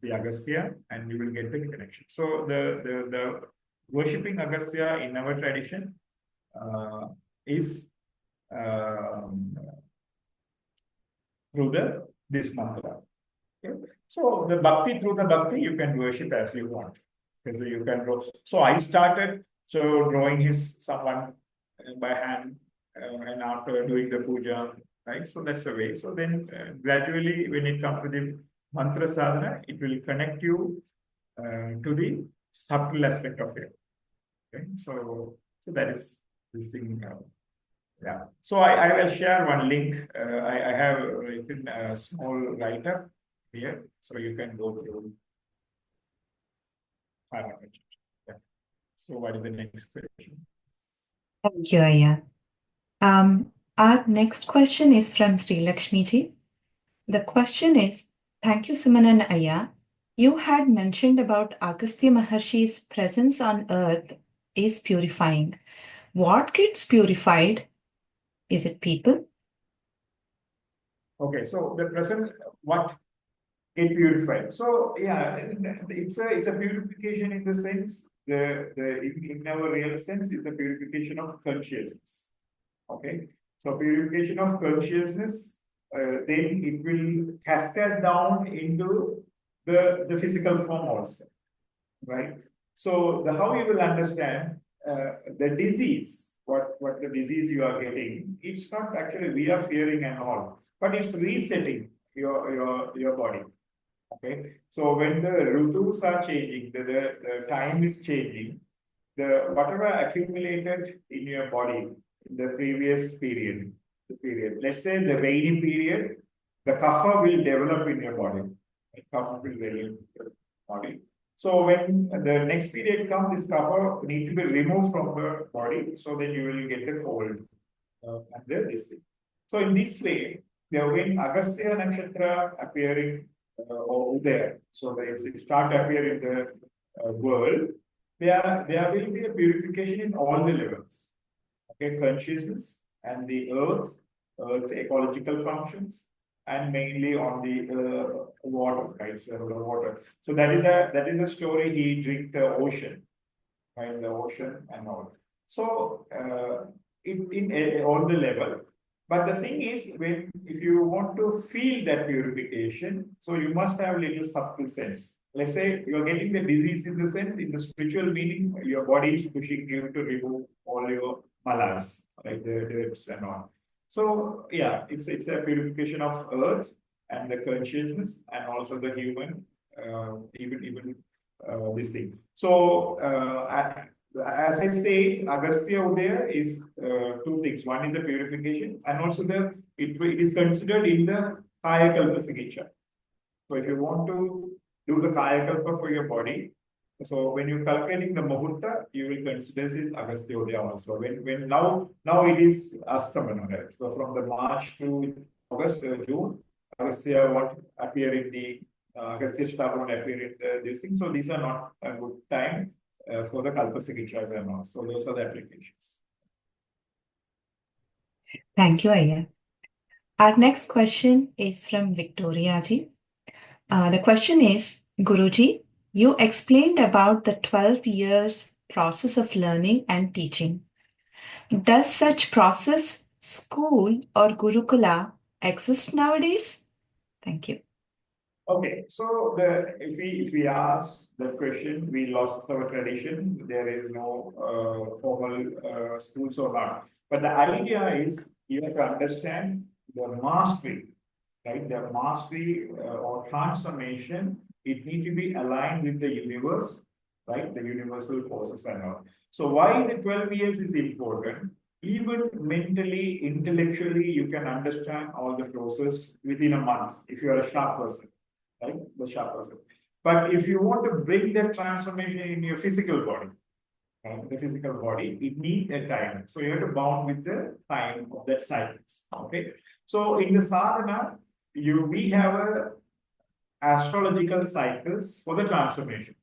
the Agastya, and you will get the connection. So the worshipping Agastya in our tradition is through this mantra. Okay? So the bhakti, through the bhakti, you can worship as you want. Okay, so you can draw. So I started drawing someone by hand, and after doing the puja, right? So that's the way. So then gradually, when it comes to the mantra sadhana, it will connect you to the subtle aspect of it. Okay, so that is this thing. Yeah. So I will share one link. I have written a small write-up here, so you can go through. Yeah. So what is the next question?
Thank you, Aya. Our next question is from Sri Lakshmi ji. The question is, thank you, Sumanan Aya. You had mentioned about Agastya Maharishi's presence on earth is purifying. What gets purified? Is it people?
Okay, so the present, what get purified? So yeah, it's a purification in the sense in our real sense, it's a purification of consciousness. Okay, so purification of consciousness, then it will cascade down into the physical form also, right? So how you will understand the disease, what the disease you are getting, it's not actually we are fearing and all, but it's resetting your body. Okay, so when the rutus are changing, the time is changing, the whatever accumulated in your body in the previous period, let's say the rainy period, the kapha will develop in your body. The kapha will develop in your body. So when the next period comes, this kapha need to be removed from the body, so then you will get the cold under this thing. So in this way, when Agastya Nakshatra appearing over there, so they start appearing in the world, there will be a purification in all the levels. Okay, consciousness and the earth ecological functions, and mainly on the water, right? So the water. So that is a story. He drink the ocean, right? The ocean and all. So in on the level. But the thing is, if you want to feel that purification, so you must have a little subtle sense. Let's say you are getting the disease in the sense, in the spiritual meaning, your body is pushing you to remove all your malas, like the dirts and all. So yeah, it's a purification of earth and the consciousness and also the human, even this thing. So as I say, Agastya Udaya is two things. One is the purification, and also it is considered in the Kaya Kalpa Sikicha. So if you want to do the Kaya Kalpa for your body, so when you're calculating the Muhurta, you will consider this Agastya Udaya also. When now it is Astamana, right? So from the March to August, June, Agastya won't appear in the Agastya star won't appear in these things. So these are not a good time for the Kalpa Sikichas and all. So those are the applications.
Thank you, Ayya. Our next question is from Victoria ji. The question is, Guruji, you explained about the 12 years process of learning and teaching. Does such process, school or Gurukula, exist nowadays? Thank you.
Okay, so if we ask the question, we lost our tradition. There is no formal schools or not. But the idea is you have to understand the mastery, right? The mastery or transformation. It needs to be aligned with the universe, right? The universal forces and all. So why the 12 years is important? Even mentally, intellectually, you can understand all the process within a month if you are a sharp person. Right, the sharp person. But if you want to bring that transformation in your physical body, the physical body, it needs a time. So you have to bound with the time of that silence. Okay. So in the sadhana, we have a astrological cycles for the transformation.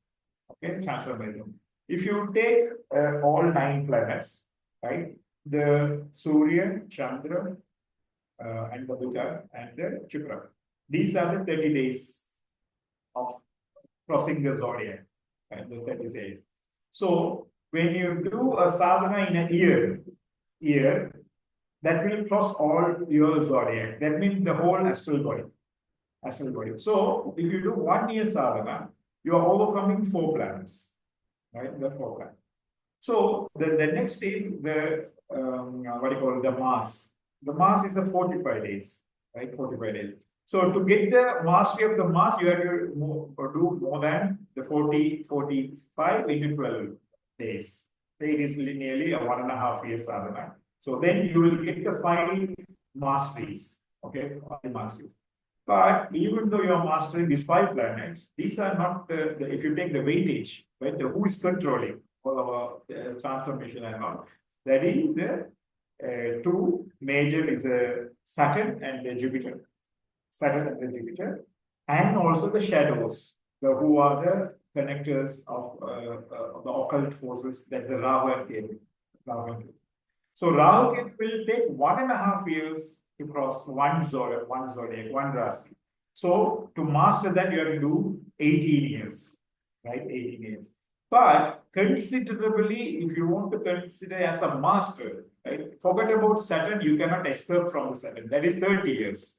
Okay, transformation. If you take all 9 planets, right, the Surya, Chandra, and the Buddha and the Chukra. These are the 30 days of crossing the zodiac, right? The 30 days. So when you do a sadhana in a year, that will cross all your zodiac. That means the whole astral body. So if you do 1 year sadhana, you are overcoming 4 planets, right? The 4 planets. So the next is the what do you call it, the mass. The mass is the 45 days, right? 45 days. So to get the mastery of the mass, you have to do more than the 45 into 12 days. It is nearly a 1.5 years sadhana. So then you will get the 5 masteries. Okay, 5 masteries. But even though you are mastering these 5 planets, these are not if you take the weightage, right? Who is controlling all our transformation and all. That is the 2 major is Saturn and Jupiter. Saturn and Jupiter, and also the shadows, who are the connectors of the occult forces, that the Rahu and Ketu. So Rahu Ketu will take 1.5 years to cross one zodiac, one rasi. So to master that, you have to do 18 years, right? 18 years. But considerably, if you want to consider as a master, right? Forget about Saturn, you cannot escape from the Saturn. That is 30 years.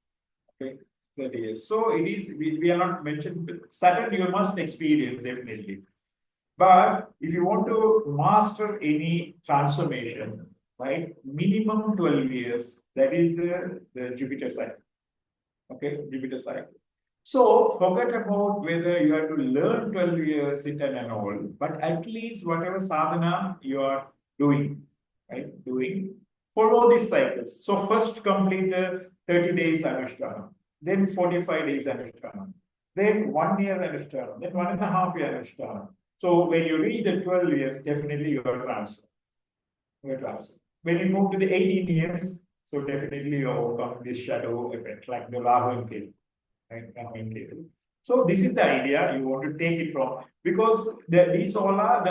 Okay, 30 years. So it is, we are not mentioned, but Saturn you must experience definitely. But if you want to master any transformation, right, minimum 12 years, that is the Jupiter cycle. Okay, Jupiter cycle. So forget about whether you have to learn 12 years it and all, but at least whatever sadhana you are doing, right? Follow these cycles. So first complete the 30 days Anushtana, then 45 days Anushtana, then 1 year Anushtana, then 1.5 year Anushtana. So when you reach the 12 years, definitely you are transferred. When you move to the 18 years, so definitely you overcome this shadow effect, like the Rahu and Ketu, right? Rahu and Ketu. So this is the idea you want to take it from, because these all are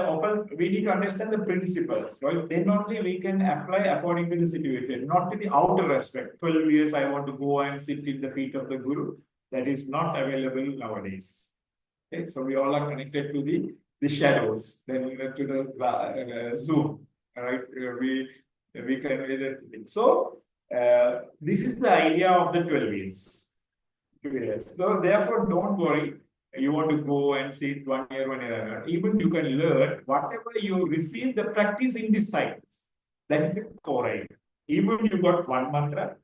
we need to understand the principles, right? Then only we can apply according to the situation, not to the outer aspect. 12 years I want to go and sit in the feet of the Guru. That is not available nowadays. Okay, so we all are connected to the shadows, then to the Zoom, right? We can with it. So this is the idea of the 12 years. 12 years. So therefore, don't worry. You want to go and sit 1 year, 1 year. Even you can learn whatever you receive the practice in these cycles. That is the core idea. Even you got one mantra,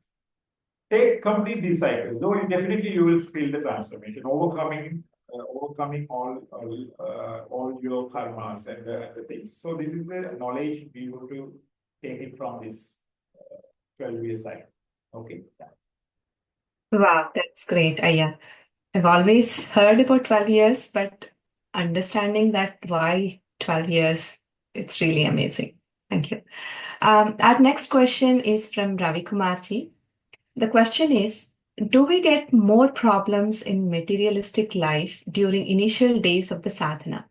complete these cycles. Though definitely you will feel the transformation, overcoming all your karmas and the things. So this is the knowledge we want to take it from this 12-year cycle. Okay. Yeah.
Wow, that's great, Aya. I've always heard about 12 years, but understanding that why 12 years, it's really amazing. Thank you. Our next question is from Ravi Kumarji. The question is, do we get more problems in materialistic life during initial days of the sadhana?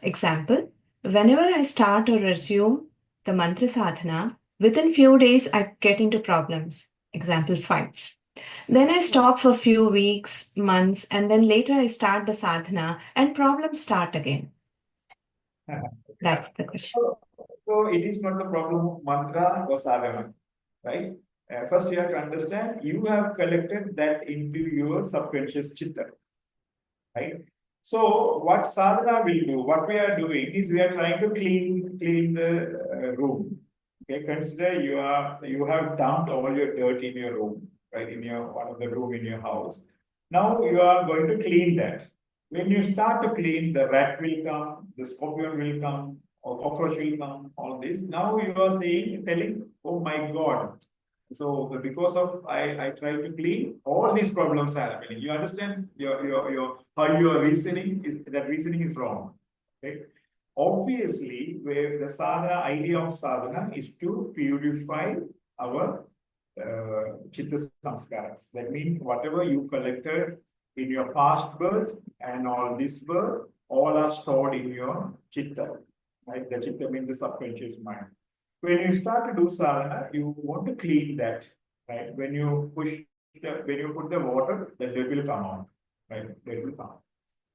Example, whenever I start or resume the mantra sadhana, within few days I get into problems. Example, fights. Then I stop for a few weeks, months, and then later I start the sadhana and problems start again. That's the question.
So it is not the problem of mantra or sadhana, right? First, you have to understand you have collected that into your subconscious chitta, right? So what sadhana will do, what we are doing is we are trying to clean the room. Okay, consider you have dumped all your dirt in your room, right? In your one of the room in your house. Now you are going to clean that. When you start to clean, the rat will come, the scorpion will come, or cockroach will come, all this. Now you are telling, oh my God. So because of I try to clean, all these problems are happening. You understand your how your reasoning is, that reasoning is wrong. Okay. Obviously, where the sadhana idea of sadhana is to purify our chitta samskaras. That means whatever you collected in your past birth and all this birth, all are stored in your chitta. Right? The chitta means the subconscious mind. When you start to do sadhana, you want to clean that. Right? When you put the water, the dirt will come out. Right? Dirt will come out.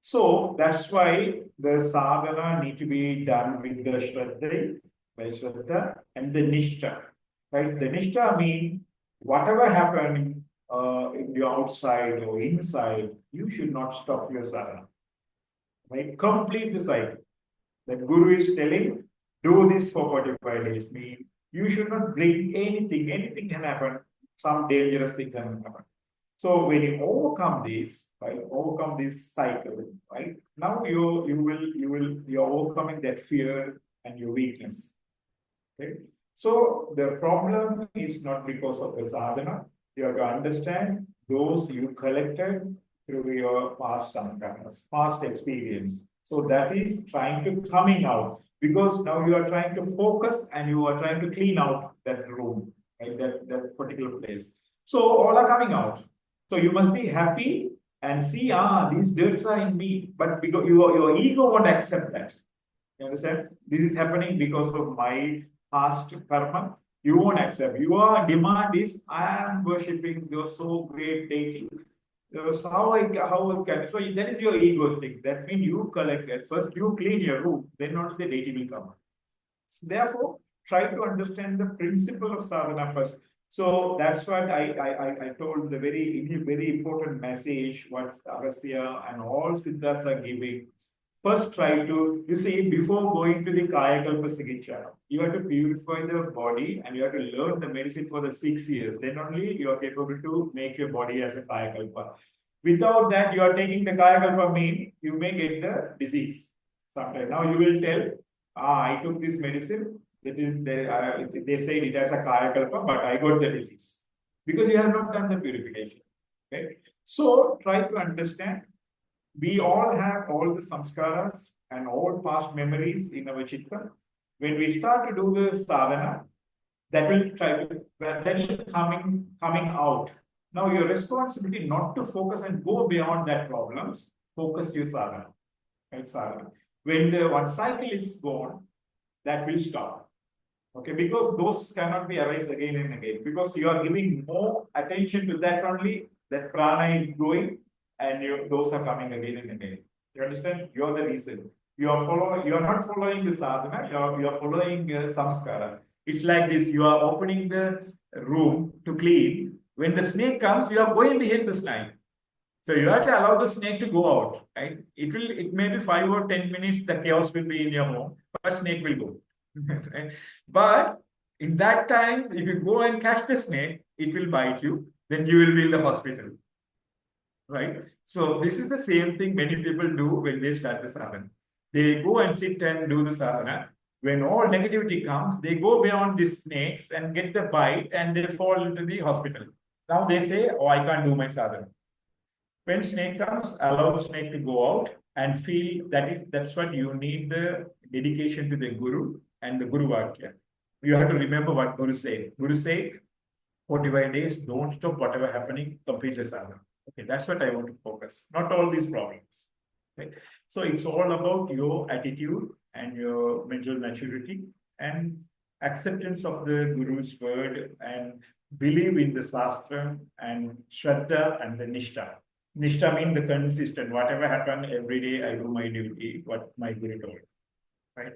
So that's why the sadhana need to be done with the shraddha, and the nishtha. Right? The nishtha means whatever happened in the outside or inside, you should not stop your sadhana. Right? Complete the cycle. The Guru is telling, do this for 45 days. Mean you should not bring anything. Anything can happen. Some dangerous things can happen. So when you overcome this, right, overcome this cycle, right? Now you're overcoming that fear and your weakness. Okay. So the problem is not because of the sadhana. You have to understand those you collected through your past samskaras, past experience. So that is trying to coming out, because now you are trying to focus and you are trying to clean out that room, right? That particular place. So all are coming out. So you must be happy and see, these dirts are in me, but because your ego won't accept that. You understand? This is happening because of my past karma. You won't accept. Your demand is, I am worshipping, you're so great deity. So how I can, so that is your egoistic. That means you collect it. First you clean your room, then not the deity will come. Therefore, try to understand the principle of sadhana first. So that's what I told the very important message what Agastya and all Siddhas are giving. first try to, you see, before going to the Kaya Kalpa Sigitcha, you have to purify the body and you have to learn the medicine for the 6 years. Then only you are capable to make your body as a Kaya Kalpa. Without that, you are taking the Kaya Kalpa mean, you may get the disease. Sometime. Now you will tell, I took this medicine, that is, they said it has a Kaya Kalpa, but I got the disease. Because you have not done the purification. Okay? So try to understand. We all have all the samskaras and all past memories in our chitta. When we start to do the sadhana, that will coming out. Now your responsibility not to focus and go beyond that problems. Focus your sadhana. Right, sadhana. When the one cycle is gone, that will stop. Okay, because those cannot be arise again and again. Because you are giving more attention to that only, that prana is going, and those are coming again and again. You understand? You are the reason. You are not following the sadhana. You are following samskaras. It's like this. You are opening the room to clean. When the snake comes, you are going behind the snake. So you have to allow the snake to go out. Right? It may be 5 or 10 minutes. The chaos will be in your home, but snake will go. But in that time, if you go and catch the snake, it will bite you. Then you will be in the hospital. Right? So this is the same thing many people do when they start the sadhana. They go and sit and do the sadhana. When all negativity comes, they go beyond these snakes and get the bite and they fall into the hospital. Now they say, oh, I can't do my sadhana. When snake comes, allow the snake to go out and feel that's what you need, the dedication to the Guru and the Guru Vakya. You have to remember what Guru said. Guru said, 45 days, don't stop whatever happening, complete the sadhana. Okay, that's what I want to focus. Not all these problems. Okay? So it's all about your attitude and your mental maturity and acceptance of the Guru's word and believe in the Shastra and Shraddha and the Nishtha. Nishtha means the consistent. Whatever happened every day, I do my duty, what my Guru told. Right?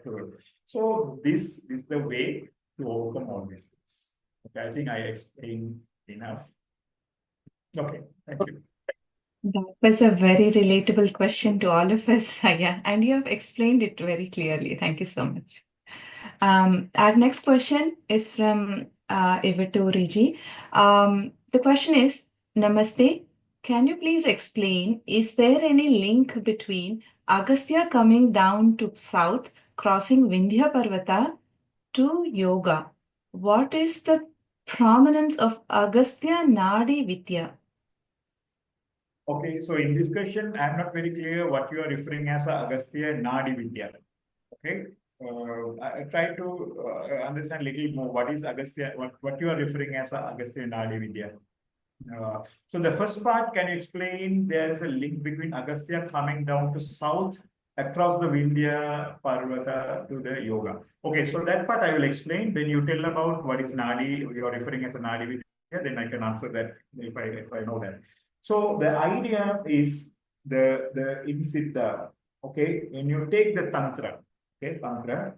So this is the way to overcome all these things. Okay, I think I explained enough. Okay, thank you.
That was a very relatable question to all of us, Aya, and you have explained it very clearly. Thank you so much. Our next question is from Ivatoriji. The question is, Namaste, can you please explain, is there any link between Agastya coming down to south, crossing Vindhya Parvata to yoga? What is the prominence of Agastya Nadi Vidya?
Okay, so in this question, I'm not very clear what you are referring as Agastya Nadi Vidya. Okay, I try to understand a little more what is Agastya, what you are referring as Agastya Nadi Vidya. So the first part, can you explain there is a link between Agastya coming down to south across the Vindhya Parvata to the yoga? Okay, so that part I will explain. Then you tell about what is Nadi, you are referring as a Nadi Vidya, then I can answer that if I know that. So the idea is the in Siddha, okay, when you take the Tantra, okay, Tantra,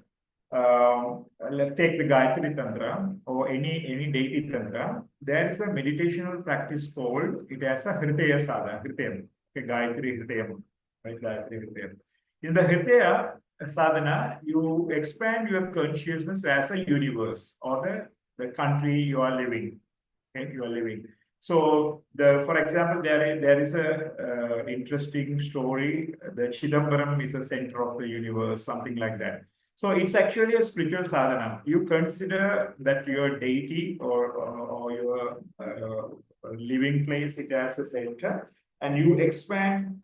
let's take the Gayatri Tantra or any deity Tantra, there is a meditational practice called, it has a Hritaya Sadhana, Hritayam, okay, Gayatri Hritayam, right, Gayatri Hritayam. In the Hritaya Sadhana, you expand your consciousness as a universe or the country you are living, okay, you are living. So, for example, there is a interesting story. The Chidambaram is the center of the universe, something like that. So it's actually a spiritual sadhana. You consider that your deity or your living place, it has a center, and you expand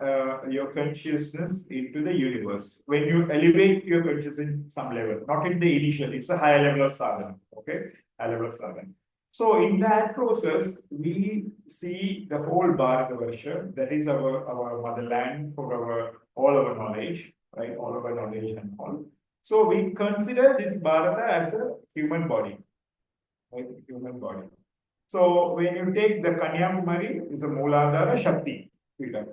your consciousness into the universe. When you elevate your consciousness in some level, not in the initial, it's a higher level of sadhana. Okay, higher level of sadhana. So in that process, we see the whole Bharatavarsha, that is our motherland for all our knowledge, right? All our knowledge and all. So we consider this Bharata as a human body, right? Human body. So when you take the Kanyakumari, is a Mooladhara Shakti Pida,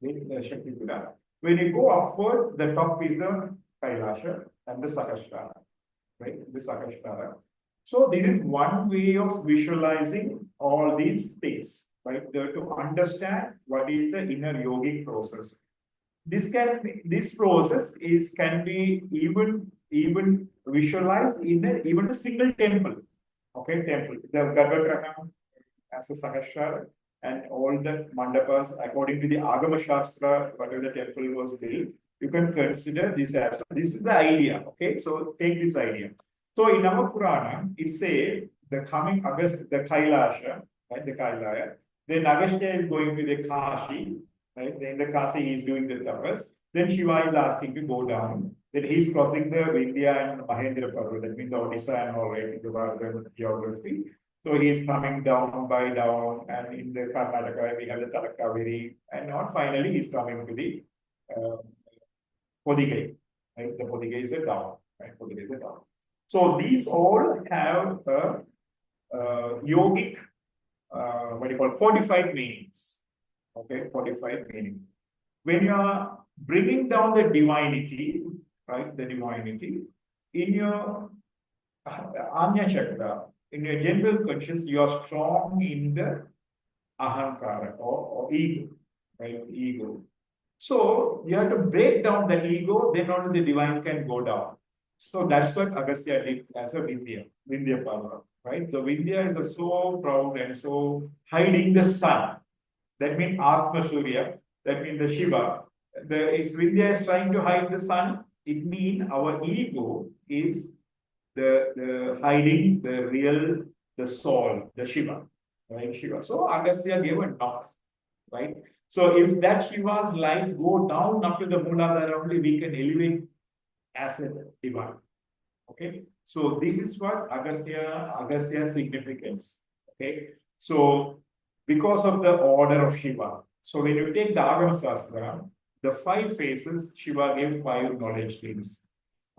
the Shakti Pida. When you go upward, the top is the Kailasha and the Sakashtara, right? The Sakashtara. So this is one way of visualizing all these things, right? To understand what is the inner yogic process. this process can be even visualized in even a single temple. Okay, temple. The Garbhagriha as a Sahasrara and all the mandapas according to the Agama Shastra, whatever the temple was built, you can consider this as well. This is the idea. Okay, so take this idea. So in our Purana, it says the coming August, the Kailasha, right, the Kailaya. Then Agastya is going to the Kashi, right? Then the Kashi he is doing the tapas. Then Shiva is asking to go down. Then he's crossing the Vindhya and Mahendra Parvat, that means the Odisha and all right, the Bharat geography. So he's coming down by down, and in the Karnataka we have the Talakaveri, and not finally he's coming to the Podigai, right? The Podigai is a down, right? Podigai is a down. So these all have a yogic, what do you call, fortified meanings. Okay, fortified meaning. When you are bringing down the divinity, right? The divinity in your Anya Chakra, in your general conscious, you are strong in the ahankara or ego, right? Ego. So you have to break down that ego, then only the divine can go down. So that's what Agastya did as a Vindhya power, right? So Vindhya is so proud and so hiding the sun. That means Atma Surya, that means the Shiva. Vindhya is trying to hide the sun. It means our ego is the hiding the real, the soul, the Shiva, right? Shiva. So Agastya gave a knock, right? So if that Shiva's light go down after the Mooladhara only, we can elevate as a divine. Okay. So this is what Agastya's significance. Okay. So because of the order of Shiva. So when you take the Agama Sastra, the 5 phases, Shiva gave 5 knowledge streams.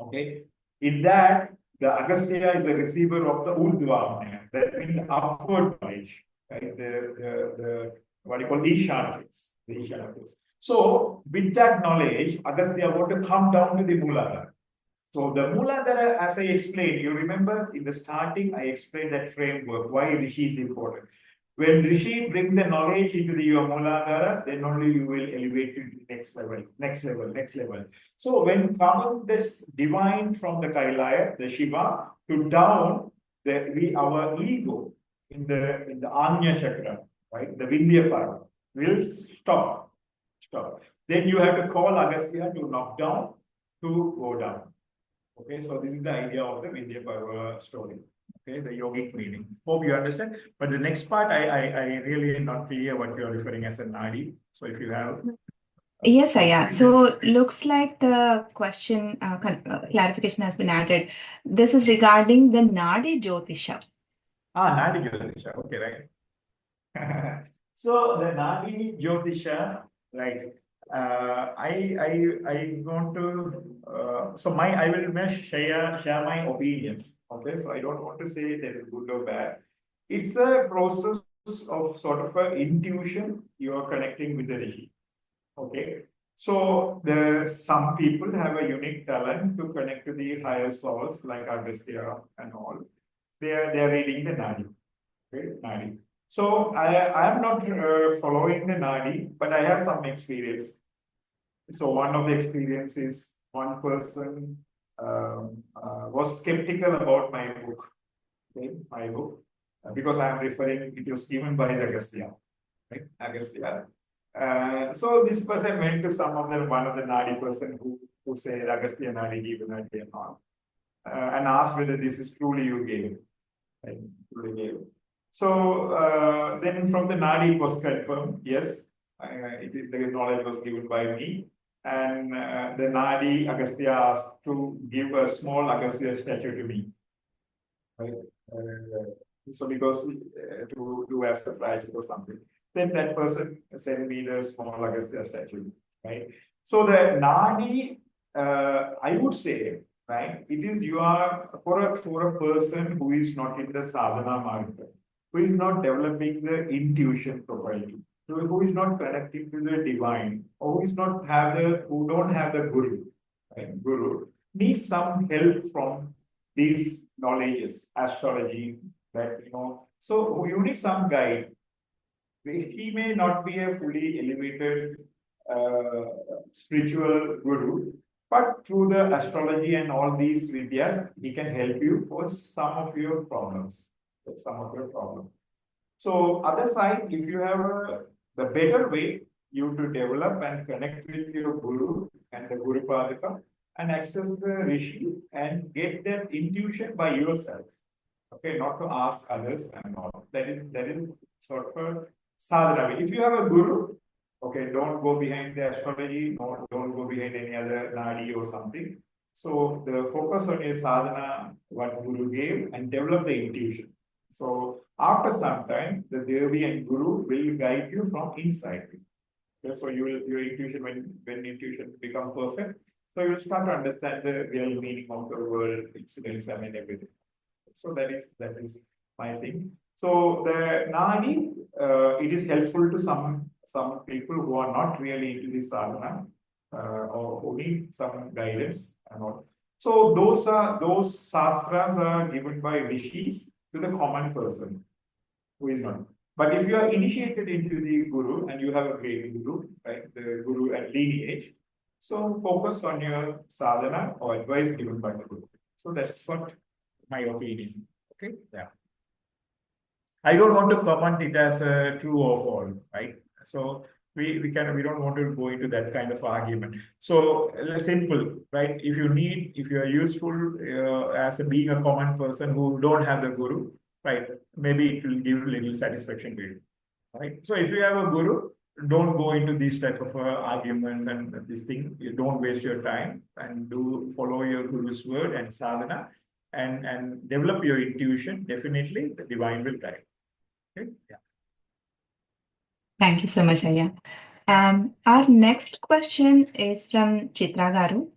Okay. In that, the Agastya is a receiver of the Urdhva, that means the upward knowledge, right? The what you call the Ishanathas. The Ishanathas. So with that knowledge, Agastya want to come down to the Mooladhara. So the Mooladhara, as I explained, you remember in the starting, I explained that framework, why Rishi is important. When Rishi bring the knowledge into your Mooladhara, then only you will elevate to the next level, next level, next level. So when coming this divine from the Kailaya, the Shiva, to down our ego in the Anya Chakra, right? The Vindhya Parva will stop. Then you have to call Agastya to knock down, to go down. Okay, so this is the idea of the Vindhya Parva story. Okay, the yogic meaning. Hope you understand. But the next part, I really am not clear what you are referring as a nadi. So if you have.
Yes, yeah. So looks like the question clarification has been added. This is regarding the Nadi Jyotisha.
Nadi Jyotisha. Okay, right. So the Nadi Jyotisha, right? I want to I will share my opinion. Okay, so I don't want to say that is good or bad. It's a process of sort of an intuition you are connecting with the Rishi. Okay, so some people have a unique talent to connect to the higher souls like Agastya and all. They are reading the Nadi. Okay, Nadi. So I am not following the Nadi, but I have some experience. So one of the experiences, one person was skeptical about my book. Okay, my book, because I am referring, it was given by Agastya, right? Agastya. So this person went to one of the Nadi person who said Agastya Nadi, given Nadi and all, and asked whether this is truly you gave, right? Truly gave. So then from the Nadi it was confirmed, yes, the knowledge was given by me. And the Nadi Agastya asked to give a small Agastya statue to me. Right? So because to do as a prize or something. Then that person sent me the small Agastya statue. Right? So the Nadi, I would say, right, it is you are for a person who is not in the sadhana market, who is not developing the intuition properly, who is not connecting to the divine, or who don't have the guru, right? Guru needs some help from these knowledges, astrology, that so you need some guide. He may not be a fully elevated spiritual guru, but through the astrology and all these vidyas, he can help you for some of your problems. So other side, if you have the better way, you to develop and connect with your guru and the Guru Padaka and access the Rishi and get that intuition by yourself. Okay, not to ask others and all. That is sort of a sadhana. If you have a guru, okay, don't go behind the astrology, don't go behind any other nadi or something. So the focus on your sadhana, what guru gave, and develop the intuition. So after some time, the Devi and Guru will guide you from inside. Okay, so your intuition, when intuition become perfect, so you will start to understand the real meaning of the world, incidents, and everything. So that is my thing. So the Nadi, it is helpful to some people who are not really into this sadhana or who need some guidance and all. So those shastras are given by rishis to the common person who is not. But if you are initiated into the guru and you have a great guru, right, the guru and lineage, so focus on your sadhana or advice given by the guru. So that's what my opinion. Okay, yeah. I don't want to comment it as a true or false, right? So we don't want to go into that kind of argument. So simple, right? If you are useful as being a common person who don't have the guru, right? Maybe it will give a little satisfaction to you, right? So if you have a guru, don't go into these type of arguments and this thing. You don't waste your time and follow your guru's word and sadhana and develop your intuition. Definitely, the divine will guide. Okay? Yeah.
Thank you so much, Aya. Our next question is from Chitra Garu.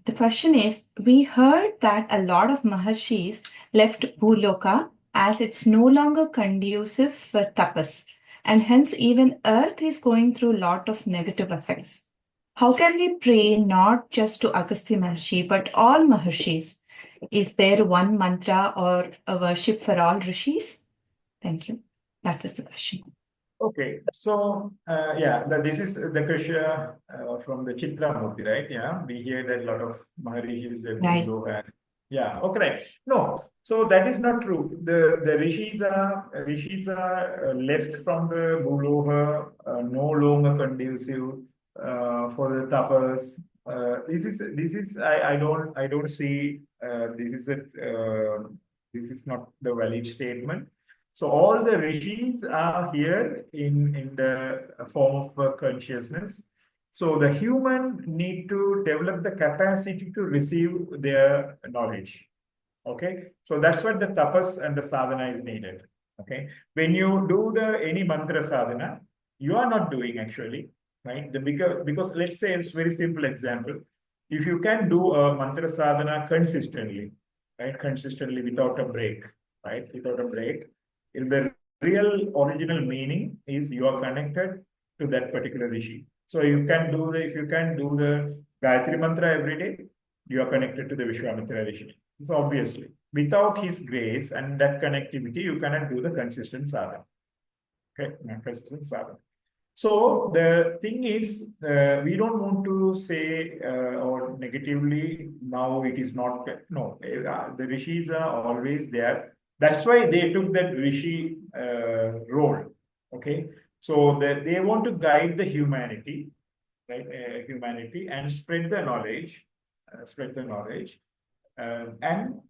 The question is, we heard that a lot of Maharshis left Bhuloka as it's no longer conducive for tapas, and hence even Earth is going through a lot of negative effects. How can we pray not just to Agastya Maharishi, but all Maharshis? Is there one mantra or a worship for all rishis? Thank you. That was the question.
Okay, so this is the question from the Chitra Murti, right? Yeah, we hear that a lot of Maharishis
Right.
go back. Yeah, okay, right. No, so that is not true. The rishis are left from the Bhuloha, no longer conducive for the tapas. This is I don't see this is not the valid statement. So all the rishis are here in the form of consciousness. So the human need to develop the capacity to receive their knowledge. Okay, so that's what the tapas and the sadhana is needed. Okay, when you do any mantra sadhana, you are not doing actually, right? Because let's say it's very simple example. If you can do a mantra sadhana consistently, right, consistently without a break, right, without a break, if the real original meaning is you are connected to that particular rishi. So if you can do the Gayatri mantra every day, you are connected to the Vishwamitra rishi. So obviously, without his grace and that connectivity, you cannot do the consistent sadhana. Okay, consistent sadhana. So the thing is, we don't want to say or negatively now it is not. No, the rishis are always there. That's why they took that rishi role. Okay, so they want to guide the humanity, right? Humanity and spread the knowledge, and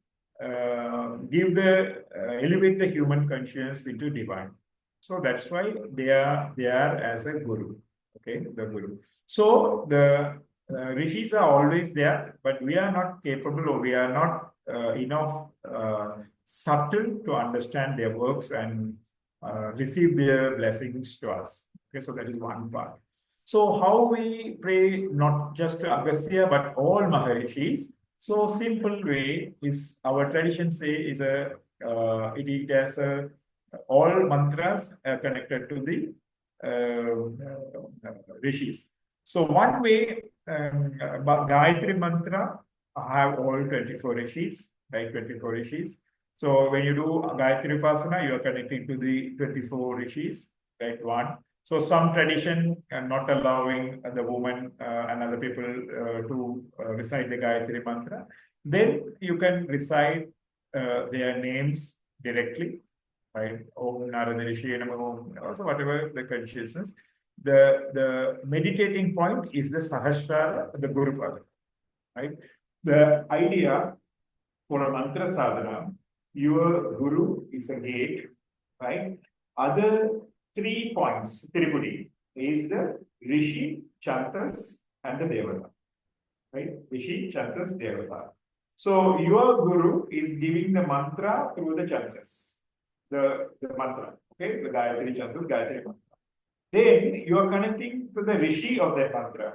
elevate the human consciousness into divine. So that's why they are as a guru. Okay, the guru. So the rishis are always there, but we are not capable or we are not enough subtle to understand their works and receive their blessings to us. Okay, so that is one part. So how we pray not just to Agastya but all Maharishis. So simple way is our tradition say is it has all mantras are connected to the rishis. So one way Gayatri mantra have all 24 rishis, right? 24 rishis. So when you do Gayatri Upasana, you are connecting to the 24 rishis, right? One. So some tradition not allowing the woman and other people to recite the Gayatri mantra. Then you can recite their names directly, right? Om Narada Rishi Namo, also whatever the consciousness. The meditating point is the Sahasrara, the Guru Pada, right? The idea for a mantra sadhana, your guru is a gate, right? Other 3 points, Tirupudi, is the Rishi, Chantas, and the Devata, right? Rishi, Chantas, Devata. So your guru is giving the mantra through the Chantas, the mantra, okay? The Gayatri Chantas, Gayatri mantra. Then you are connecting to the Rishi of that mantra.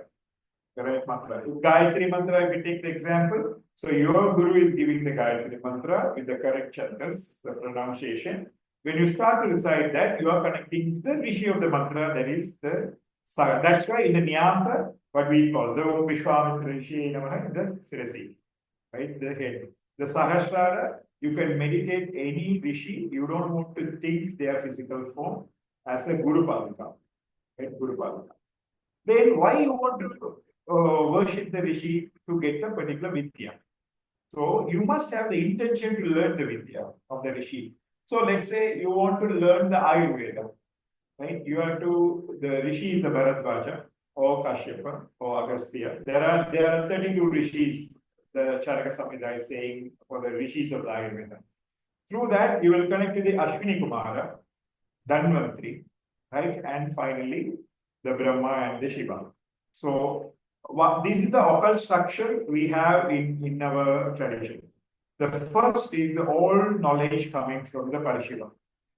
Correct mantra. Gayatri mantra, if we take the example, so your guru is giving the Gayatri mantra with the correct chantas, the pronunciation. When you start to recite that, you are connecting to the Rishi of the mantra, that is the Saga. That's why in the Nyasa, what we call the Vishwamitra Rishi Namaha, the Sirasi, right? The head. The Sahasrara, you can meditate any Rishi, you don't want to think their physical form as a Guru Padika, right? Guru Padika. Then why you want to worship the Rishi to get the particular Vidya? So you must have the intention to learn the Vidya of the Rishi. So let's say you want to learn the Ayurveda, right? You have to, the Rishi is the Bharadvaja or Kashyapa or Agastya. There are 32 Rishis, the Charaka Samhita is saying for the Rishis of the Ayurveda. Through that, you will connect to the Ashwini Kumara, Dhanvantri, right? And finally, the Brahma and the Shiva. So this is the occult structure we have in our tradition. The first is the all knowledge coming from the Parashiva.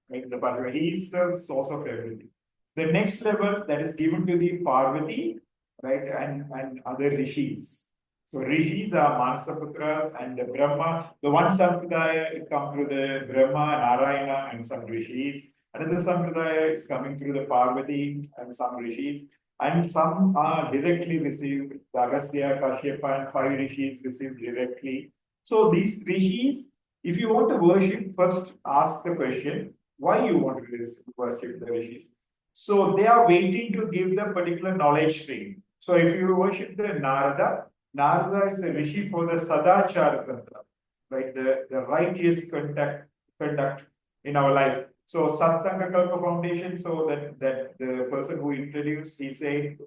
Right? The Parashiva, he is the source of everything. The next level that is given to the Parvati, right, and other rishis. So rishis are Manasaputra and the Brahma. The one sampradaya comes through the Brahma, Narayana, and some rishis. Another sampradaya is coming through the Parvati and some rishis. And some are directly received, the Agastya, Kashyapa, and 5 rishis received directly. So these rishis, if you want to worship, first ask the question, why you want to worship the rishis? So they are waiting to give the particular knowledge stream. So if you worship the Narada, Narada is a rishi for the Sadachara Tantra, right? The righteous conduct in our life. So Satsanga Kalpa Foundation, so that the person who introduced, he said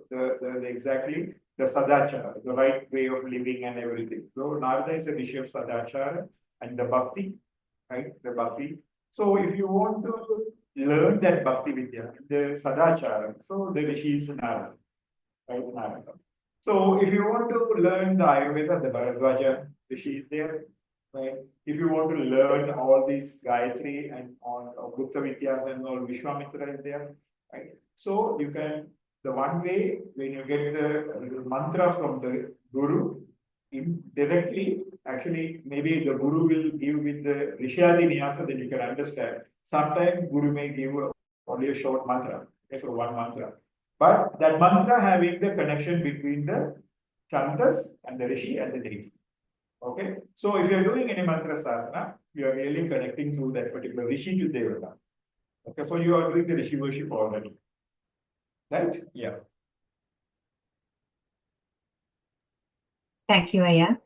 exactly the Sadachara, the right way of living and everything. So Narada is a rishi of Sadachara and the Bhakti, right? The Bhakti. So if you want to learn that Bhakti Vidya, the Sadachara, so the rishi is Narada, right? Narada. So if you want to learn the Ayurveda, the Bharadwaja rishi is there. Right? If you want to learn all these Gayatri and all Gupta Vidyas and all, Vishwamitra is there, right? So you can, the one way when you get the mantra from the Guru, directly, actually, maybe the Guru will give with the Rishyadi Nyasa, then you can understand. Sometimes Guru may give only a short mantra, okay, so one mantra. But that mantra having the connection between the Chantas and the Rishi and the deity. Okay, so if you are doing any mantra sadhana, you are really connecting through that particular Rishi to Devata. Okay, so you are doing the Rishi worship already. Right? Yeah.
Thank you, Aya.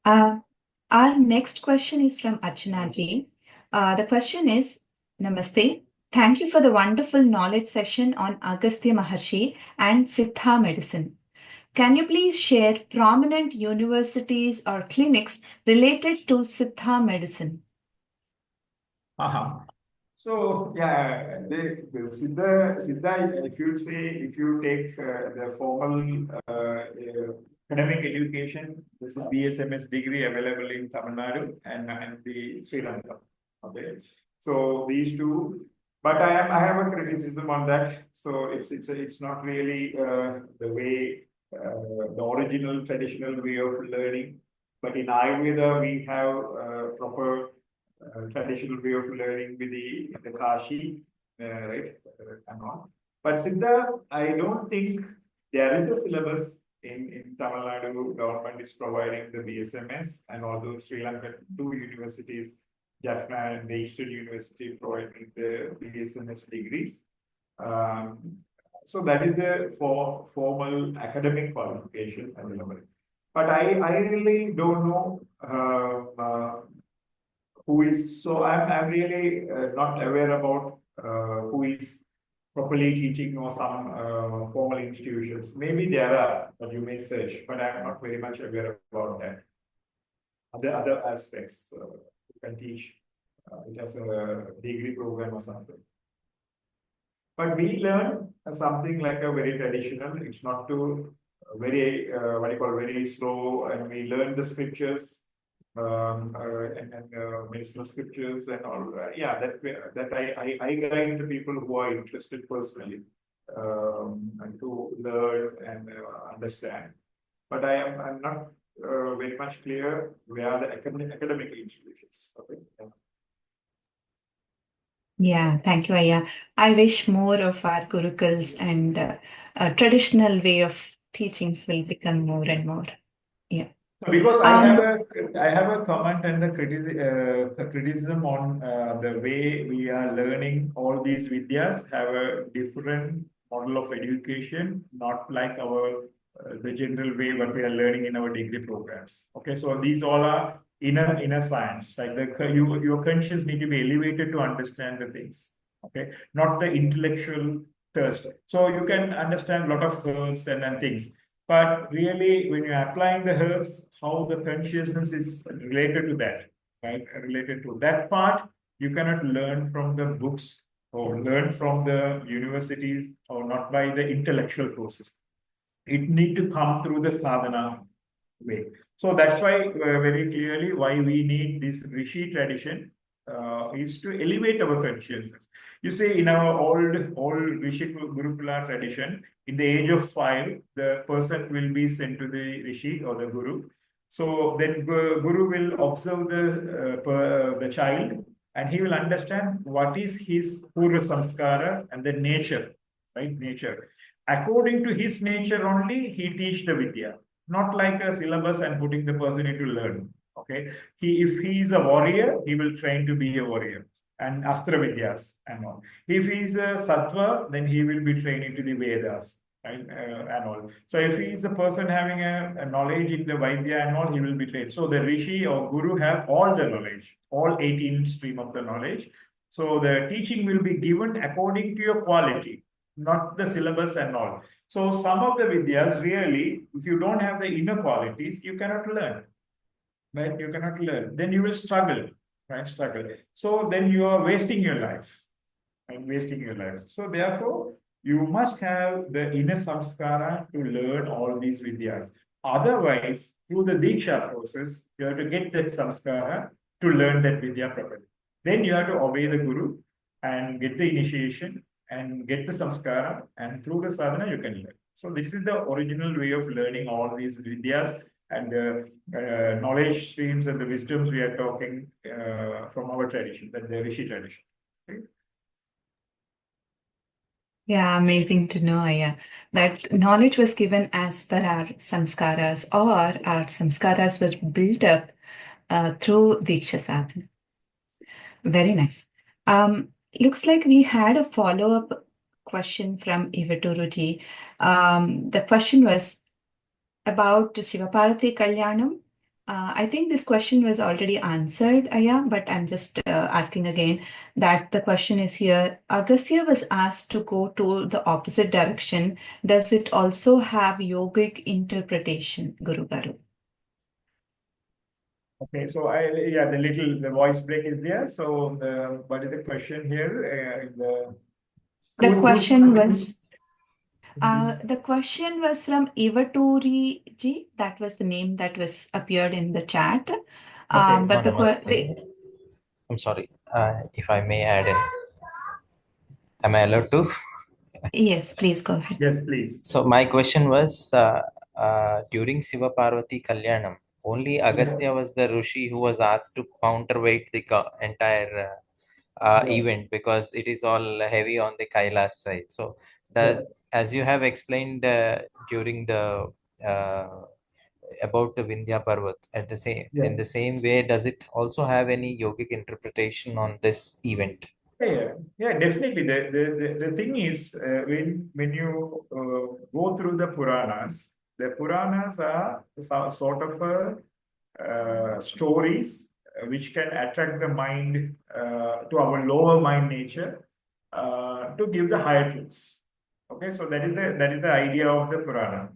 Our next question is from Archana Ji. The question is, Namaste. Thank you for the wonderful knowledge session on Agastya Maharishi and Siddha medicine. Can you please share prominent universities or clinics related to Siddha medicine?
So yeah, the Siddha, if you take the formal academic education, this is BSMS degree available in Tamil Nadu and the Sri Lanka. Okay, so these two, but I have a criticism on that. So it's not really the way the original traditional way of learning. But in Ayurveda, we have proper traditional way of learning with the Kashi, right? And all. But Siddha, I don't think there is a syllabus in Tamil Nadu. Government is providing the BSMS, and although Sri Lanka, 2 universities, Jaffna and the Eastern University, providing the BSMS degrees. So that is the formal academic qualification at the level. But I really don't know who is, so I'm really not aware about who is properly teaching or some formal institutions. Maybe there are, but you may search, but I'm not very much aware about that. Other aspects you can teach it as a degree program or something. But we learn something like a very traditional. It's not too very what do you call very slow, and we learn the scriptures and medicinal scriptures and all. Yeah, that I guide the people who are interested personally and to learn and understand. But I'm not very much clear where the academic institutions. Okay.
Yeah, thank you, Aya. I wish more of our gurukuls and traditional way of teachings will become more and more. Yeah.
So because
Um,
I have a comment and the criticism on the way we are learning all these vidyas have a different model of education, not like our the general way what we are learning in our degree programs. Okay, so these all are inner science. Like your conscious need to be elevated to understand the things. Okay, not the intellectual thirst. So you can understand a lot of herbs and things. But really, when you're applying the herbs, how the consciousness is related to that, right? Related to that part, you cannot learn from the books or learn from the universities or not by the intellectual process. It need to come through the sadhana way. So that's why very clearly why we need this Rishi tradition is to elevate our consciousness. You see, in our old Rishi Gurukula tradition, in the age of 5, the person will be sent to the Rishi or the Guru. So then Guru will observe the child and he will understand what is his Purva Samskara and the nature, right? Nature. According to his nature only, he teach the Vidya, not like a syllabus and putting the person into learn. Okay, if he is a warrior, he will train to be a warrior and Astra Vidyas and all. If he is a Sattva, then he will be trained into the Vedas, right, and all. So if he is a person having a knowledge in the Vaidya and all, he will be trained. So the Rishi or Guru have all the knowledge, all 18 stream of the knowledge. So the teaching will be given according to your quality, not the syllabus and all. So some of the vidyas really, if you don't have the inner qualities, you cannot learn, right? You cannot learn. Then you will struggle, right? Struggle. So then you are wasting your life, and wasting your life. So therefore, you must have the inner samskara to learn all these vidyas. Otherwise, through the diksha process, you have to get that samskara to learn that vidya properly. Then you have to obey the guru and get the initiation and get the samskara, and through the sadhana you can learn. So this is the original way of learning all these vidyas and the knowledge streams and the wisdoms we are talking from our tradition, that the Rishi tradition. Okay?
yeah, amazing to know, Aya, that knowledge was given as per our samskaras, or our samskaras were built up through Diksha Sadhana. Very nice. Looks like we had a follow-up question from Ivaturuji. The question was about Shivaparati Kalyanam. I think this question was already answered, Aya, but I'm just asking again that the question is here. Agastya was asked to go to the opposite direction. Does it also have yogic interpretation, Guru Garu?
Okay, so the voice break is there. So what is the question here?
The question
this-
was from Ivaturi ji. That was the name that was appeared in the chat. But
Namaste. I'm sorry. If I may add in, am I allowed to?
yes, please go ahead.
Yes, please.
So my question was during Siva Parvati Kalyanam, only Agastya was the Rishi who was asked to counterweight the entire event because it is all heavy on the Kailash side. So as you have explained during the about the Vindhya Parvat at the same in the same way, does it also have any yogic interpretation on this event?
Yeah, definitely. The thing is, when you go through the Puranas are sort of stories which can attract the mind to our lower mind nature to give the higher truths. Okay, so that is the idea of the Purana.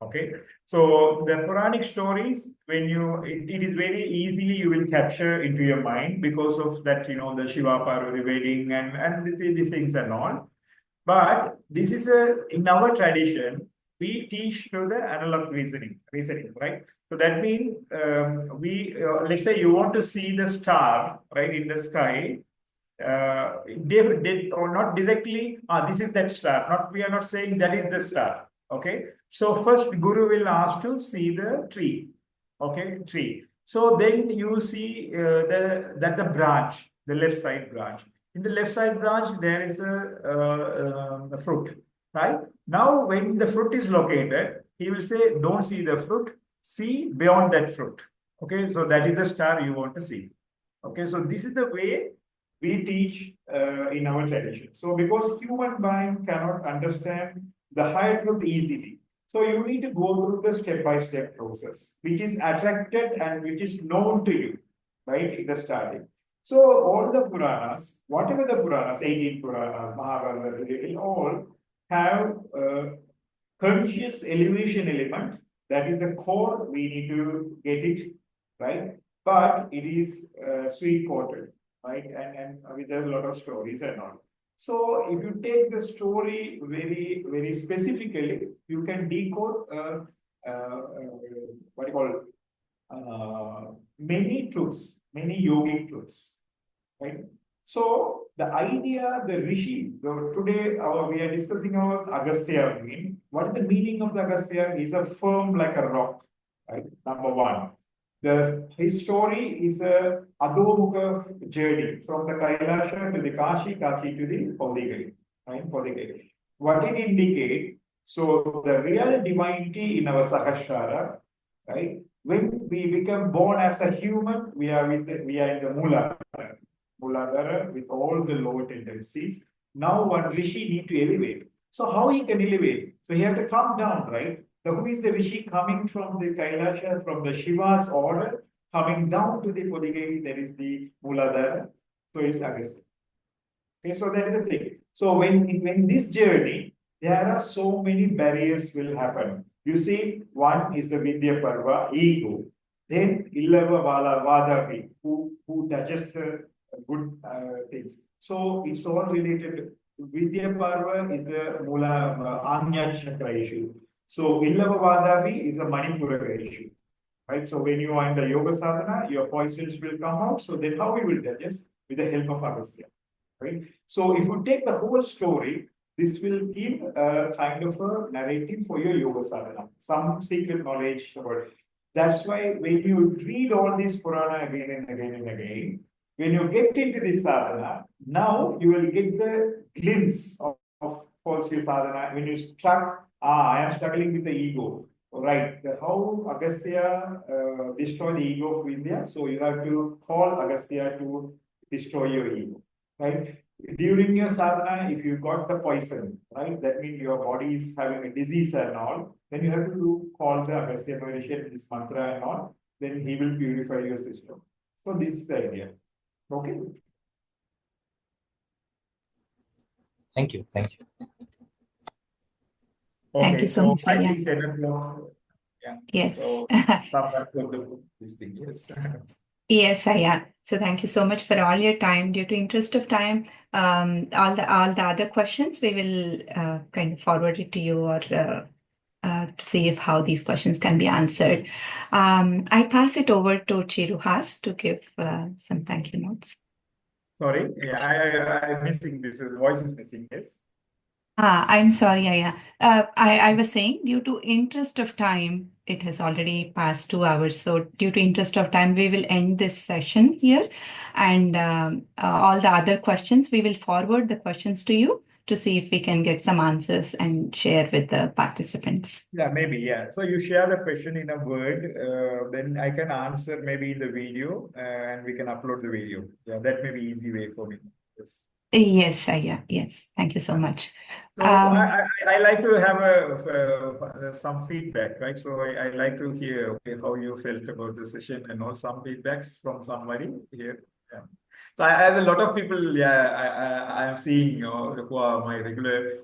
Okay, so the Puranic stories, when it is very easily you will capture into your mind because of that, the Shiva Parvati wedding and these things and all. But this is in our tradition, we teach through the analog reasoning, right? So that means let's say you want to see the star, right, in the sky. Did or not directly, this is that star. We are not saying that is the star. Okay. So first Guru will ask to see the tree. Okay, tree. So then you see the branch, the left side branch. In the left side branch, there is a fruit, right? Now, when the fruit is located, he will say, don't see the fruit, see beyond that fruit. Okay, so that is the star you want to see. Okay, so this is the way we teach in our tradition. So because human mind cannot understand the higher truth easily, so you need to go through the step-by-step process, which is attracted and which is known to you, right, in the starting. So all the Puranas, whatever the Puranas, 18 Puranas, Mahabharata, they all have conscious elevation element. That is the core, we need to get it, right? But it is sweet coated, right? And with a lot of stories and all. So if you take the story very, very specifically, you can decode what you call many truths, many yogic truths, right? So the idea, the rishi, today we are discussing about Agastya. What is the meaning of the Agastya? Is a firm like a rock, right? Number one. His story is a Adhomukha journey from the Kailasha to the Kashi, Kashi to the Podigai, right? Podigai. What it indicate? So the real divinity in our Sahasrara, right? When we become born as a human, we are in the Muladhara with all the lower tendencies. Now one rishi need to elevate. So how he can elevate? So he have to come down, right? So who is the rishi coming from the Kailasha, from the Shiva's order, coming down to the Podigai, that is the Muladhara. So it's Agastya. Okay, so that is the thing. So when this journey, there are so many barriers will happen. You see, one is the Vidya Parva, ego. Then Illava Vala Vadavi, who digests the good things. So it's all related. Vidya Parva is the Mula Anya Chakra issue. So Illava Vadavi is a Manipura issue. Right? So when you are in the yoga sadhana, your poisons will come out. So then how we will digest? With the help of Agastya. Right? So if you take the whole story, this will give a kind of a narrative for your yoga sadhana, some secret knowledge about it. That's why when you read all these Purana again and again and again, when you get into this sadhana, now you will get the glimpse of false sadhana. When you struck, I am struggling with the ego. Right, how Agastya destroy the ego of India. So you have to call Agastya to destroy your ego. Right? During your sadhana, if you got the poison, right, that means your body is having a disease and all, then you have to call the Agastya Maharishi, this mantra and all, then he will purify your system. So this is the idea. Okay.
Thank you. Thank you.
Thank you so much,
I
Aya.
think 10 o'clock. Yeah.
Yes.
So start this thing. Yes.
Yes, Aya. So thank you so much for all your time. Due to interest of time, all the other questions we will kind of forward it to you or to see if how these questions can be answered. I pass it over to Chiruhas to give some thank you notes.
Sorry, I'm missing this. The voice is missing. Yes.
I'm sorry, Aya. I was saying due to interest of time, it has already passed 2 hours. So due to interest of time, we will end this session here. And all the other questions, we will forward the questions to you to see if we can get some answers and share with the participants.
Yeah, maybe. Yeah. So you share the question in a word, then I can answer maybe in the video and we can upload the video. Yeah, that may be easy way for me. Yes.
Yes, yeah, yes. Thank you so much.
So I like to have some feedback, right? So I like to hear, okay, how you felt about the session and know some feedbacks from somebody here. Yeah. So I have a lot of people, yeah, I am seeing, who are my regular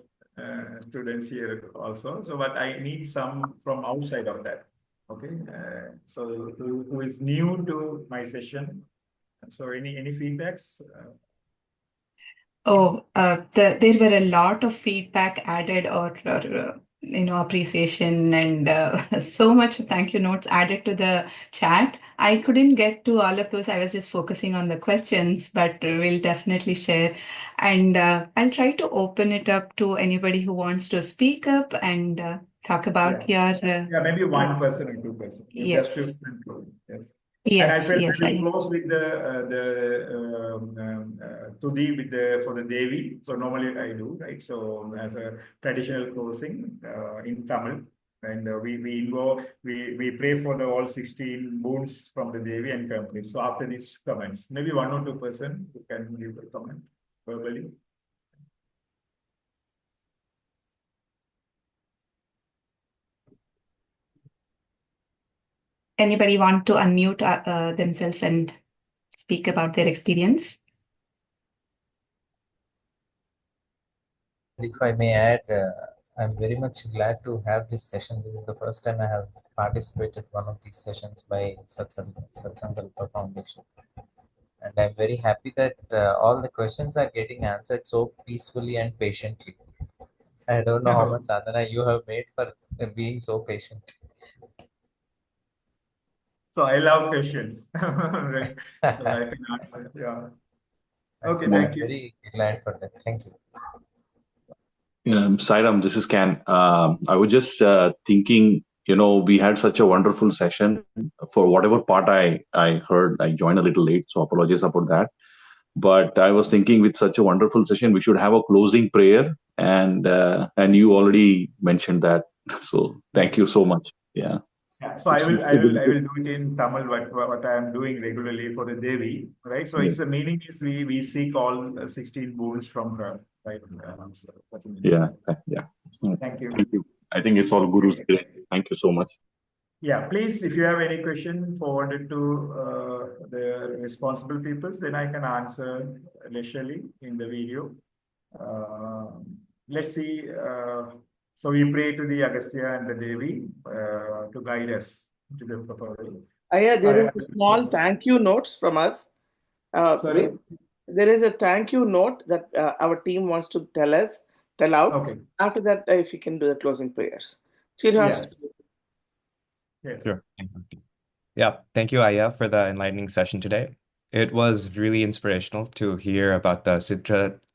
students here also. So, but I need some from outside of that. Okay. So who is new to my session? So any feedbacks?
There were a lot of feedback added or appreciation and so much thank you notes added to the chat. I couldn't get to all of those. I was just focusing on the questions, but we'll definitely share. And I'll try to open it up to anybody who wants to speak up and talk about
Yeah.
your.
Yeah, maybe 1% or 2%, just to
Yes,
conclude. Yes. And
yes,
I
yes.
will close with Tudi with for the Devi. So normally I do, right? So as a traditional closing in Tamil. And we pray for the all 16 boons from the Devi and complete. So after these comments, maybe 1 or 2% you can give a comment verbally.
Anybody want to unmute themselves and speak about their experience?
If I may add, I'm very much glad to have this session. This is the first time I have participated one of these sessions by Satsankalpa Foundation. And I'm very happy that all the questions are getting answered so peacefully and patiently. I don't know how much sadhana you have made for being so patient.
So I love questions, right? So I can answer. Yeah. Okay,
I'm
thank you.
very glad for that. Thank you.
Sairam, this is Ken. I was just thinking, we had such a wonderful session. For whatever part I heard, I joined a little late, so apologies about that. But I was thinking, with such a wonderful session, we should have a closing prayer, and you already mentioned that. So thank you so much. Yeah.
Yeah, so I will do it in Tamil, what I am doing regularly for the Devi, right? So it's the meaning is we seek all 16 boons from her, right? So that's the meaning.
Yeah.
Thank you.
Thank you. I think it's all Guru's grace. Thank you so much.
Yeah, please, if you have any question forwarded to the responsible peoples, then I can answer leisurely in the video. Let's see. So we pray to the Agastya and the Devi to guide us to the proper way.
Yeah, there is a small thank you notes from us.
Sorry?
There is a thank you note that our team wants to tell out.
Okay.
After that, if you can do the closing prayers.
Yes. Yes.
Sure. Yeah, thank you, Aya, for the enlightening session today. It was really inspirational to hear about the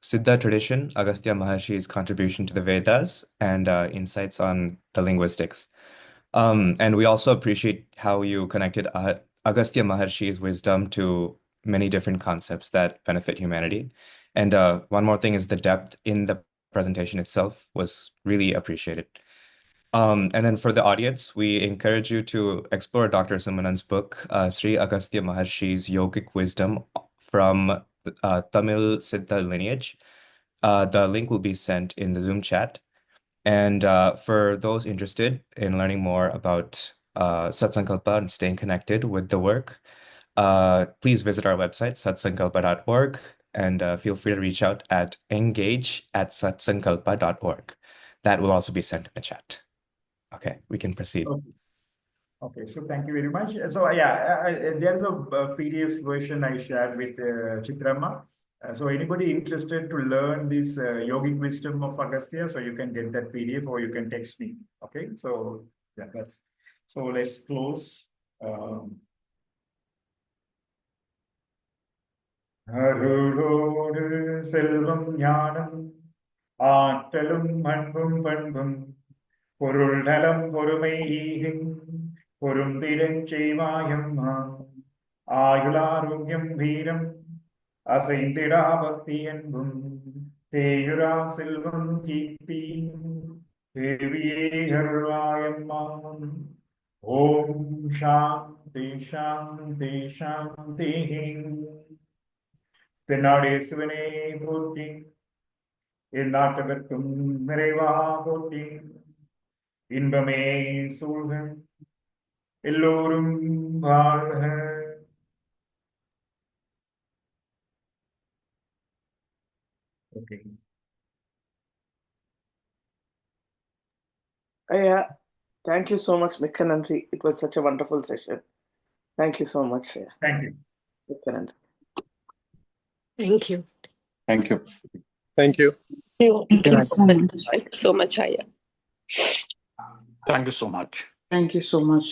Siddha tradition, Agastya Maharishi's contribution to the Vedas, and insights on the linguistics. And we also appreciate how you connected Agastya Maharishi's wisdom to many different concepts that benefit humanity. And one more thing is the depth in the presentation itself was really appreciated. And then for the audience, we encourage you to explore Dr. Sumanan's book, Sri Agastya Maharishi's Yogic Wisdom from Tamil Siddha lineage. The link will be sent in the Zoom chat. And for those interested in learning more about Satsankalpa and staying connected with the work, please visit our website, satsankalpa.org, and feel free to reach out at engage@satsankalpa.org. That will also be sent in the chat. Okay, we can proceed.
Okay, so thank you very much. So yeah, there's a PDF version I shared with Chitrama. So anybody interested to learn this yogic wisdom of Agastya, so you can get that PDF or you can text me. Okay, so yeah, so let's close. அருளோடு செல்வம் ஞானம் ஆற்றலும் அன்பும் பண்பும் பொருள் நலம் பொறுமை ஈகும் பொருந்திடச் செய்வாயம்மா ஆயுளாரோக்கியம் வீரம் அசைந்திடா பக்தி என்பும் தேயுரா செல்வம் கீர்த்தி தேவியே அருள்வாயம்மா ஓம் சாந்தி சாந்தி சாந்தி தென்னாடு சிவனே போற்றி, என் நாட்டவர்க்கும் நிறைவா போற்றி, இன்பமே சூழ்க, எல்லோரும் வாழ்க. Okay.
Yeah, thank you so much, மிக்க நன்றி. It was such a wonderful session. Thank you so much.
Thank you.
மிக்க நன்றி.
Thank you.
Thank you.
Thank you.
Thank you so much.
Thank you so much, Aya.
Thank you so much.
Thank you so much.